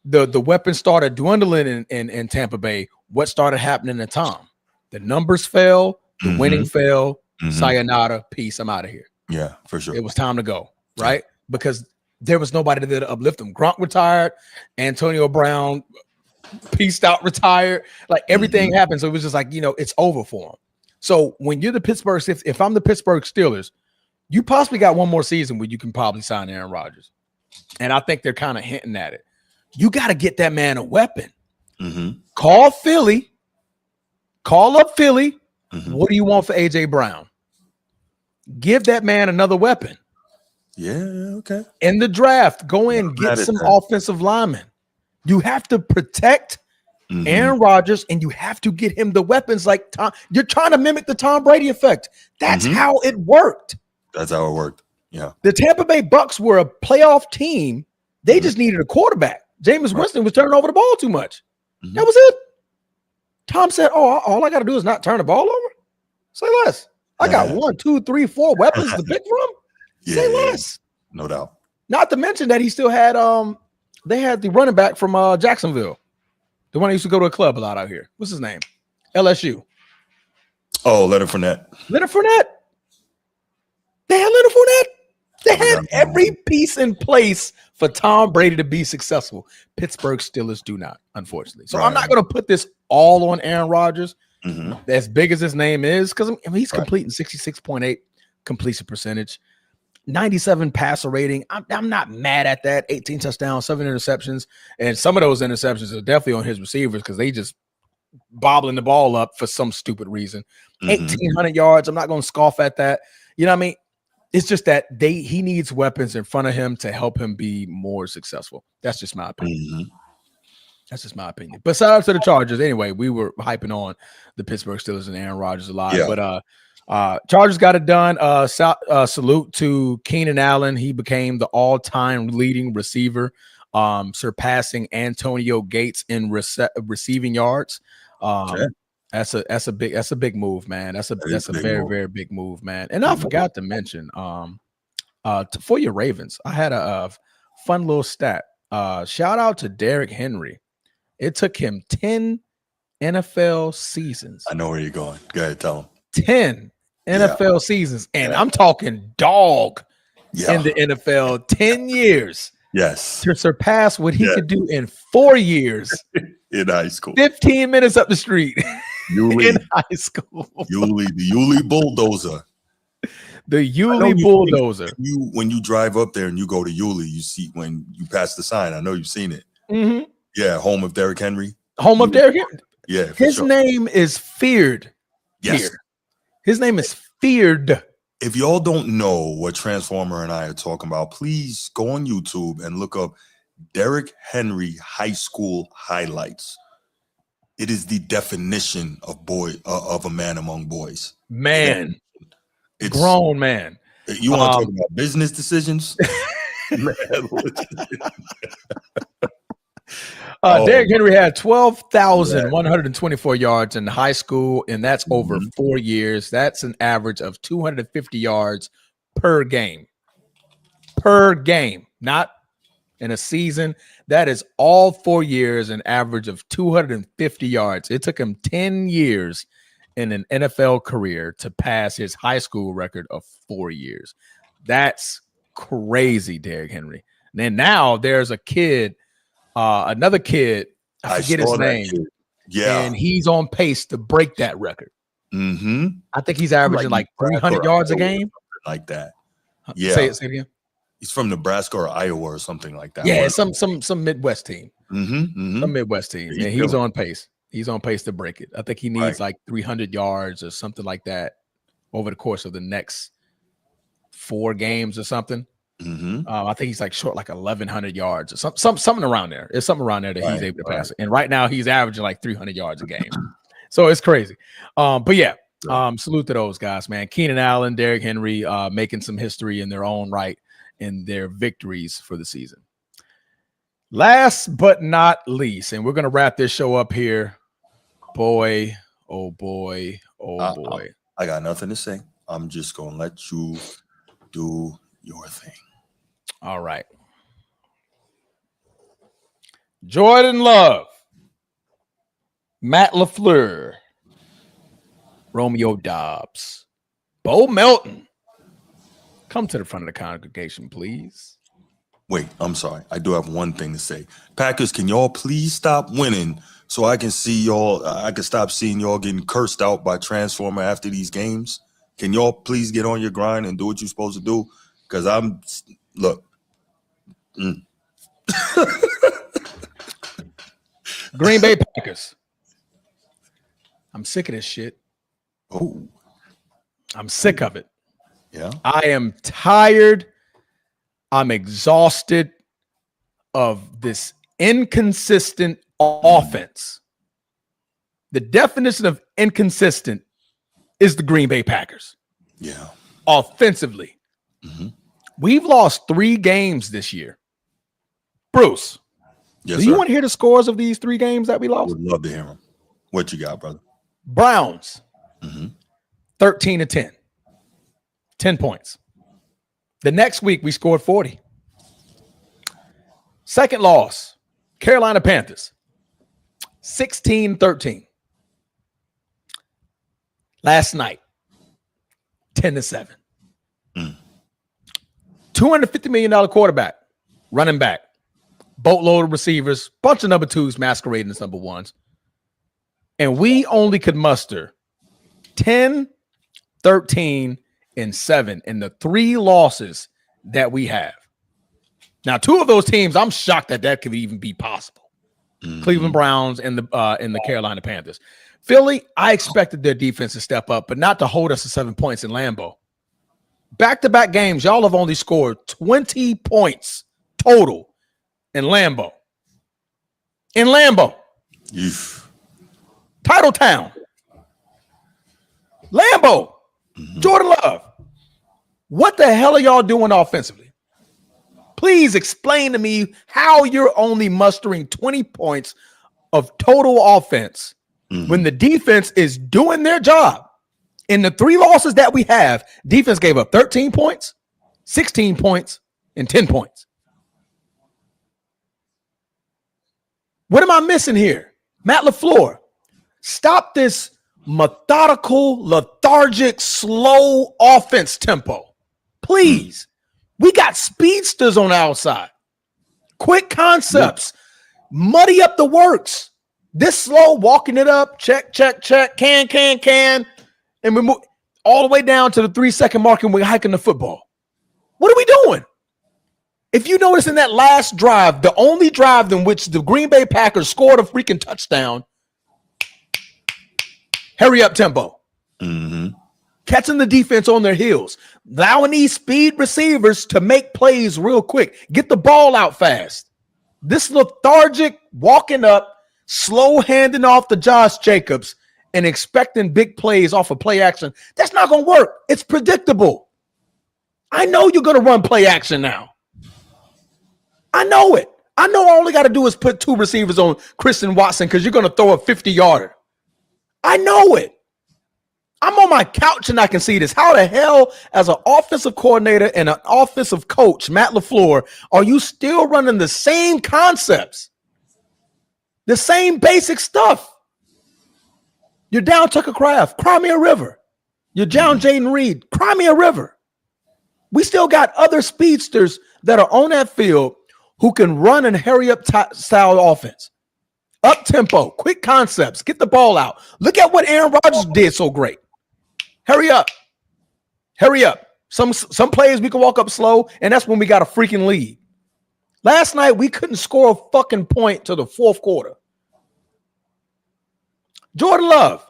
the weapons started dwindling in Tampa Bay, what started happening to Tom? The numbers fell, the winning fell, sayonara, peace, I'm out of here. Yeah, for sure. It was time to go, right? Because there was nobody there to uplift him. Gronk retired, Antonio Brown pieced out, retired. Like everything happened. So it was just like, it's over for him. So when you're the Pittsburgh, if I'm the Pittsburgh Steelers, you possibly got one more season where you can probably sign Aaron Rodgers. And I think they're kind of hinting at it. You got to get that man a weapon. Call up Philly. What do you want for A.J. Brown? Give that man another weapon. Yeah, okay. In the draft, go in, get some offensive linemen. You have to protect Aaron Rodgers, and you have to get him the weapons like Tom. You're trying to mimic the Tom Brady effect. That's how it worked. That's how it worked. Yeah. The Tampa Bay Bucks were a playoff team They just needed a quarterback. Jameis Winston was turning over the ball too much. That was it. Tom said, "Oh, all I got to do is not turn the ball over. Say less. I got 1, 2, 3, 4 weapons to pick from. Say less. No doubt. Not to mention that he still had they had the running back from Jacksonville, the one who used to go to a club a lot out here. What's his name? LSU. Oh, Leonard Fournette. Leonard Fournette. They had Leonard Fournette. They had every piece in place for Tom Brady to be successful. Pittsburgh Steelers do not, unfortunately. So I'm not going to put this all on Aaron Rodgers, as big as his name is, because he's completing 66.8 completion percentage, 97 passer rating. I'm not mad at that. 18 touchdowns, 7 interceptions, and some of those interceptions are definitely on his receivers because they just bobbling the ball up for some stupid reason. 1,800 yards. I'm not going to scoff at that. You know what I mean? It's just that he needs weapons in front of him to help him be more successful. That's just my opinion. That's just my opinion. But shout out to the Chargers. Anyway, we were hyping on the Pittsburgh Steelers and Aaron Rodgers a lot. Yeah. But Chargers got it done. Salute to Keenan Allen. He became the all-time leading receiver, surpassing Antonio Gates in receiving yards. That's a big move, man. That's a very, very big move, man. And I forgot to mention, for your Ravens, I had a fun little stat. Shout out to Derrick Henry. It took him 10 NFL seasons. I know where you're going. Go ahead, tell him. 10 NFL seasons, and I'm talking dog in the NFL. 10 years. Yes. To surpass what he could do in 4 years in high school. 15 minutes up the street. In high school. The Yulee bulldozer. The Yulee bulldozer. When you drive up there and you go to Yulee, you see when you pass the sign. I know you've seen it. Yeah, home of Derrick Henry. Home of Derrick Henry. Yeah. His name is feared. Yes. Here. His name is feared. If y'all don't know what Transformer and I are talking about, please go on YouTube and look up Derrick Henry high school highlights. It is the definition of a man among boys. Man, it's grown man. You want to talk about business decisions? Man, Derrick Henry had 12,124 yards in high school, and that's over 4 years. That's an average of 250 yards per game. Per game, not in a season. That is all 4 years, an average of 250 yards. It took him 10 years in an NFL career to pass his high school record of 4 years. That's crazy, Derrick Henry. And then now there's a kid, another kid, I forget his name. Yeah. And he's on pace to break that record. I think he's averaging like 300 yards a game. Like that. Yeah. Say it again. He's from Nebraska or Iowa or something like that. Yeah, some Midwest team. Some Midwest team. And he's on pace. He's on pace to break it. I think he needs like 300 yards or something like that over the course of the next 4 games or something. I think he's like short like 1,100 yards or something around there. It's something around there that he's able to pass it. And right now he's averaging like 300 yards a game. So it's crazy. But yeah, salute to those guys, man. Keenan Allen, Derrick Henry, making some history in their own right in their victories for the season. Last but not least, and we're going to wrap this show up here. Boy, oh boy, oh boy. I got nothing to say. I'm just going to let you do your thing. All right. Jordan Love, Matt LaFleur, Romeo Dobbs, Bo Melton. Come to the front of the congregation, please. Wait, I'm sorry. I do have one thing to say. Packers, can y'all please stop winning so I can see y'all? I can stop seeing y'all getting cursed out by Transformer after these games. Can y'all please get on your grind and do what you're supposed to do? Because look. Green Bay Packers. I'm sick of this shit. Oh. I'm sick of it. Yeah. I am tired. I'm exhausted of this inconsistent offense. The definition of inconsistent is the Green Bay Packers. Yeah. Offensively. We've lost 3 games this year. Bruce, Yes, do you want to hear the scores of these 3 games that we lost? Would love to hear them. What you got, brother? Browns, 13-10. 10 points. The next week, we scored 40. Second loss, Carolina Panthers, 16-13. Last night, 10-7. $250 million quarterback, running back, boatload of receivers, bunch of number 2s masquerading as number 1s. And we only could muster 10, 13, and 7 in the 3 losses that we have. Now, 2 of those teams, I'm shocked that could even be possible. Cleveland Browns and the Carolina Panthers. Philly, I expected their defense to step up, but not to hold us to 7 points in Lambeau. Back-to-back games, y'all have only scored 20 points total in Lambeau. In Lambeau. Title Town. Lambeau. Jordan Love. What the hell are y'all doing offensively? Please explain to me how you're only mustering 20 points of total offense when the defense is doing their job. In the 3 losses that we have, defense gave up 13 points, 16 points, and 10 points. What am I missing here? Matt LaFleur, stop this methodical, lethargic, slow offense tempo. Please. We got speedsters on the outside. Quick concepts. Muddy up the works. This slow, walking it up, check, can. And we move all the way down to the 3-second mark and we're hiking the football. What are we doing? If you notice in that last drive, the only drive in which the Green Bay Packers scored a freaking touchdown, hurry up tempo. Catching the defense on their heels, allowing these speed receivers to make plays real quick, get the ball out fast. This lethargic walking up, slow handing off to Josh Jacobs and expecting big plays off of play action, that's not going to work. It's predictable. I know you're going to run play action now. I know it. I know all I got to do is put 2 receivers on Christian Watson because you're going to throw a 50-yarder. I know it. I'm on my couch and I can see this. How the hell, as an offensive coordinator and an offensive coach, Matt LaFleur, are you still running the same concepts? The same basic stuff? You're down Tucker Kraft, cry me a river. You're down Jaden Reed, cry me a river. We still got other speedsters that are on that field who can run and hurry up style offense. Up tempo, quick concepts, get the ball out. Look at what Aaron Rodgers did so great. Hurry up. Hurry up. Some players we can walk up slow, and that's when we got a freaking lead. Last night, we couldn't score a fucking point till the 4th quarter. Jordan Love.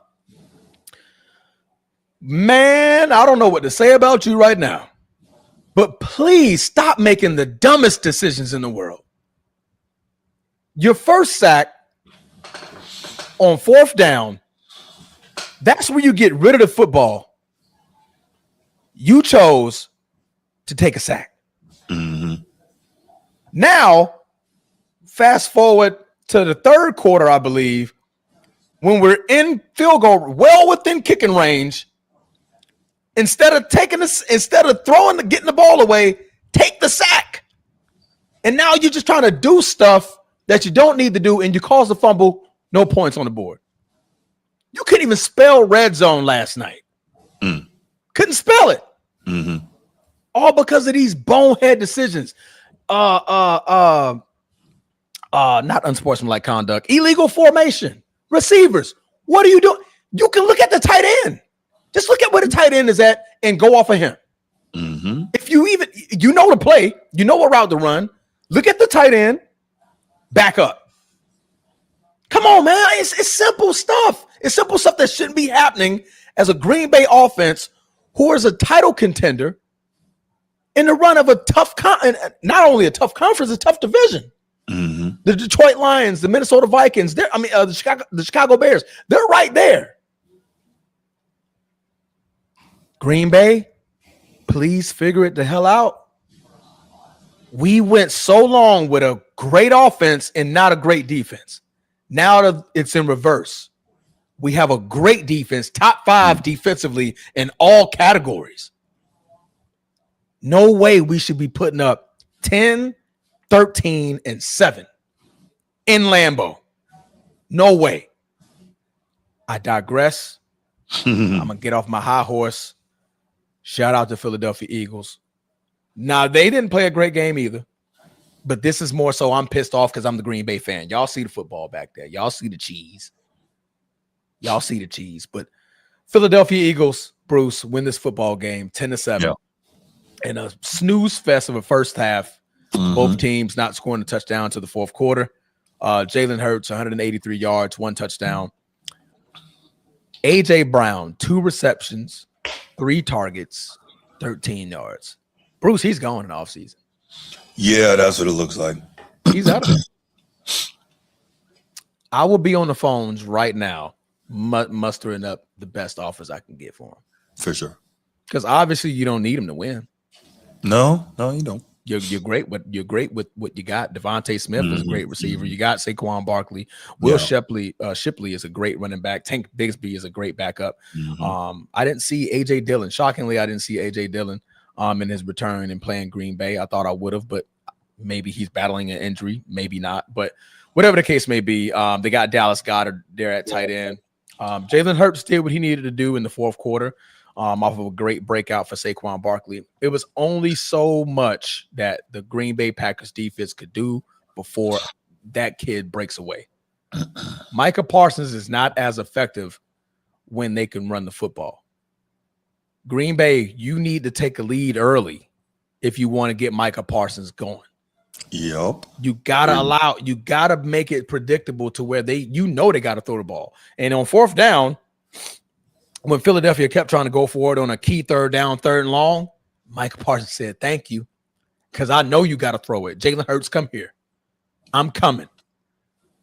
Man, I don't know what to say about you right now. But please stop making the dumbest decisions in the world. Your first sack on 4th down, that's where you get rid of the football. You chose to take a sack. Now, fast forward to the 3rd quarter, I believe, when we're in field goal, well within kicking range. Instead of getting the ball away, take the sack. And now you're just trying to do stuff that you don't need to do, and you cause a fumble, no points on the board. You couldn't even spell red zone last night. Couldn't spell it. All because of these bonehead decisions. Not unsportsmanlike conduct. Illegal formation. Receivers. What are you doing? You can look at the tight end. Just look at where the tight end is at and go off of him. If you know the play, you know what route to run. Look at the tight end. Back up. Come on, man. It's simple stuff. It's simple stuff that shouldn't be happening as a Green Bay offense who is a title contender in the run of a tough not only a tough conference, a tough division. The Detroit Lions, the Minnesota Vikings, the Chicago Bears, they're right there. Green Bay, please figure it the hell out. We went so long with a great offense and not a great defense. Now it's in reverse. We have a great defense, top 5 defensively in all categories. No way we should be putting up 10, 13, and 7 in Lambeau. No way. I digress. I'm going to get off my high horse. Shout out to Philadelphia Eagles. Now, they didn't play a great game either, but this is more so I'm pissed off because I'm the Green Bay fan. Y'all see the football back there. Y'all see the cheese. But Philadelphia Eagles, Bruce, win this football game 10-7. Yep. In a snooze fest of a first half. Both teams not scoring a touchdown to the fourth quarter. Jalen Hurts, 183 yards, 1 touchdown. A.J. Brown, 2 receptions, 3 targets, 13 yards. Bruce, he's gone in the offseason. Yeah, that's what it looks like. He's out of there. I will be on the phones right now, mustering up the best offers I can get for him. For sure. Because obviously you don't need him to win. No, you don't. You're great with what you got. Devontae Smith is a great receiver. You got Saquon Barkley. Will Shipley is a great running back. Tank Bigsby is a great backup. I didn't see AJ Dillon. Shockingly, I didn't see AJ Dillon in his return and playing Green Bay. I thought I would have, but maybe he's battling an injury, maybe not. But whatever the case may be, they got Dallas Goedert there at tight end. Jalen Hurts did what he needed to do in the fourth quarter. Off of a great breakout for Saquon Barkley. It was only so much that the Green Bay Packers defense could do before that kid breaks away. Micah Parsons is not as effective when they can run the football. Green Bay, you need to take a lead early if you want to get Micah Parsons going. Yep. You gotta make it predictable to where they got to throw the ball. And on fourth down, when Philadelphia kept trying to go for it on a key third down, third and long, Micah Parsons said, thank you, because I know you got to throw it. Jalen Hurts, come here. I'm coming.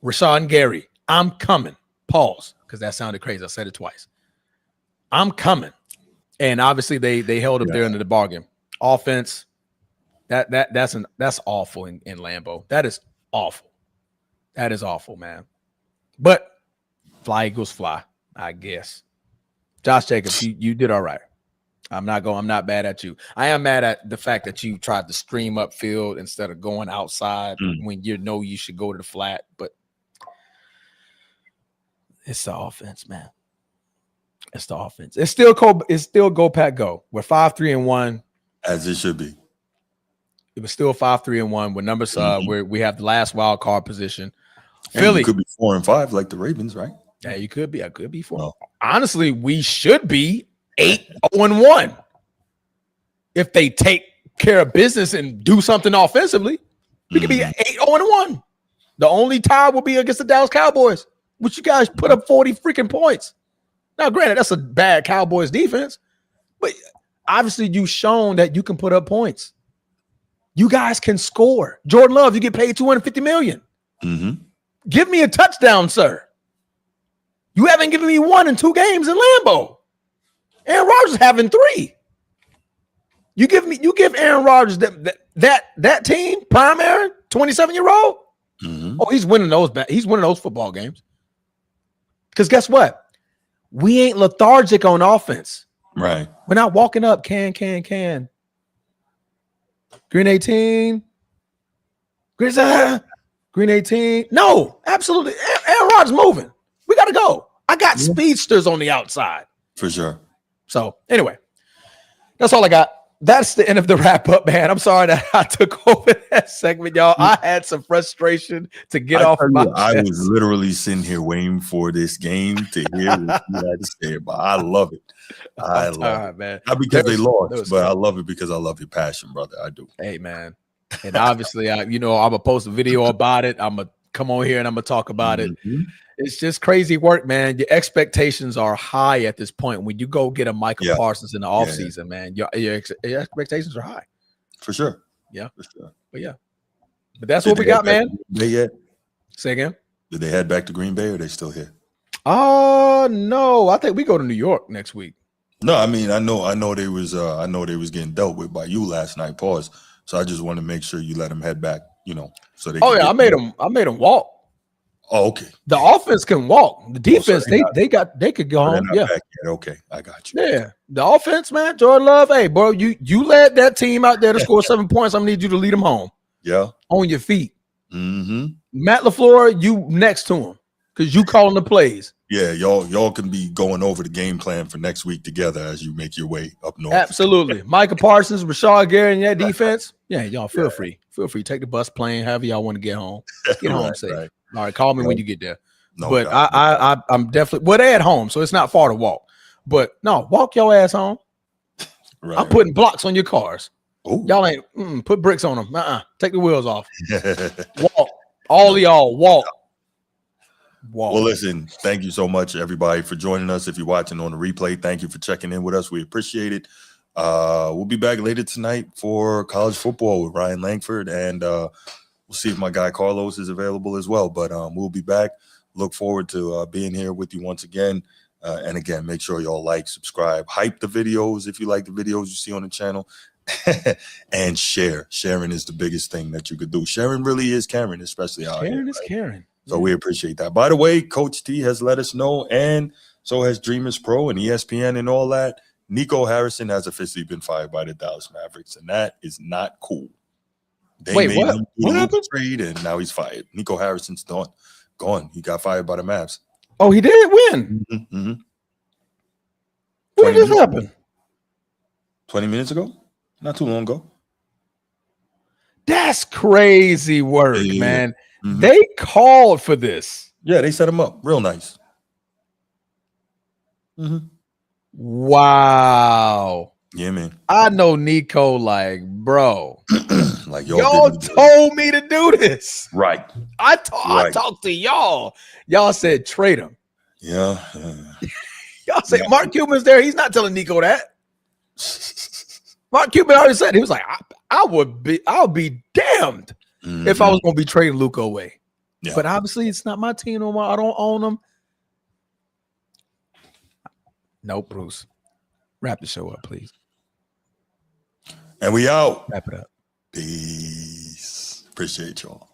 Rashawn Gary, I'm coming. Pause, because that sounded crazy. I said it twice. I'm coming. And obviously they held up there into the bargain. Offense, that's awful in Lambeau. That is awful. That is awful, man. But fly Eagles fly, I guess. Josh Jacobs, you did all right. I'm not mad at you. I am mad at the fact that you tried to stream upfield instead of going outside when you know you should go to the flat. But it's the offense, man. It's the offense. It's still go pack go. We're 5-3-1. As it should be. It was still 5-3-1 with numbers where we have the last wild card position. And Philly could be 4-5 like the Ravens, right? Yeah, you could be. I could be 4. No. Honestly, we should be 8-1 if they take care of business and do something offensively. We could be 8-1. The only tie will be against the Dallas Cowboys, which you guys put up 40 freaking points. Now, granted, that's a bad Cowboys defense, but obviously you've shown that you can put up points. You guys can score. Jordan Love, you get paid $250 million. Give me a touchdown, sir. You haven't given me 1 in 2 games in Lambeau. Aaron Rodgers having 3. You give Aaron Rodgers that team, prime Aaron, 27-year-old. Oh, he's winning those football games. Because guess what? We ain't lethargic on offense. Right. We're not walking up, can. Green 18. Green 18. No, absolutely. Aaron Rodgers moving. We got to go. I got speedsters on the outside. For sure. So, anyway, that's all I got. That's the end of the wrap up, man. I'm sorry that I took over that segment, y'all. I had some frustration to get off my chest. I was literally sitting here waiting for this game to hear what you had to say about. I love it. I love it, man. Not because they lost, but I love it because I love your passion, brother. I do. Hey, man. And obviously, I'm gonna post a video about it. I'm gonna come on here and I'm gonna talk about it. It's just crazy work, man. Your expectations are high at this point. When you go get a Micah Parsons in the offseason, man, your expectations are high. For sure. Yeah. For sure. But that's what we got, man. Yet? Say again? Did they head back to Green Bay or are they still here? No. I think we go to New York next week. No, I mean, I know they was getting dealt with by you last night. Pause. So I just want to make sure you let them head back, so they Oh can yeah, I made them walk. Oh, okay. The offense can walk. The defense, so they could go home. Yeah. Back yet. Okay, I got you. Yeah. The offense, man, Jordan Love. Hey, bro, you led that team out there to score 7 points. I'm gonna need you to lead them home. Yeah. On your feet. Mm-hmm. Matt LaFleur, you next to him because you calling the plays. Yeah, y'all can be going over the game plan for next week together as you make your way up north. Absolutely. Micah Parsons, Rashad Gary, and that defense. Yeah, y'all feel free. Feel free. Take the bus, plane, however y'all want to get home. Get home safe. Right. All right, call me when you get there. No but doubt. I'm definitely they at home, so it's not far to walk. But no, walk your ass home. Right. I'm putting blocks on your cars. Ooh. Y'all ain't put bricks on them. Take the wheels off. Walk. All of y'all walk. Wow. Well, listen, thank you so much, everybody, for joining us. If you're watching on the replay, thank you for checking in with us. We appreciate it. We'll be back later tonight for college football with Ryan Langford, and we'll see if my guy Carlos is available as well. But we'll be back. Look forward to being here with you once again. And again, make sure y'all like, subscribe, hype the videos if you like the videos you see on the channel, and share. Sharing is the biggest thing that you could do. Sharing really is caring, especially out here. Sharing is caring. So we appreciate that. By the way, Coach T has let us know, and so has Dreamers Pro and ESPN and all that. Nico Harrison has officially been fired by the Dallas Mavericks, and that is not cool. They made him do the trade, and now he's fired. Nico Harrison's gone. He got fired by the Mavs. Oh, he did? When? Mm-hmm. When did this happen? 20 minutes ago? Not too long ago. That's crazy work, man. Mm-hmm. They called for this. Yeah, they set him up. Real nice. Mm-hmm. Wow. Yeah, man. I know Nico, bro. Like y'all told me to do this. Right. I talked to y'all. Y'all said trade him. Yeah. Y'all said Mark Cuban's there. He's not telling Nico that. Mark Cuban already said, he was like, I'll be damned if I was going to be trading Luka away. Yeah. But obviously it's not my team no more. I don't own them. No, Bruce. Wrap the show up, please. And we out. Wrap it up. Peace. Appreciate y'all.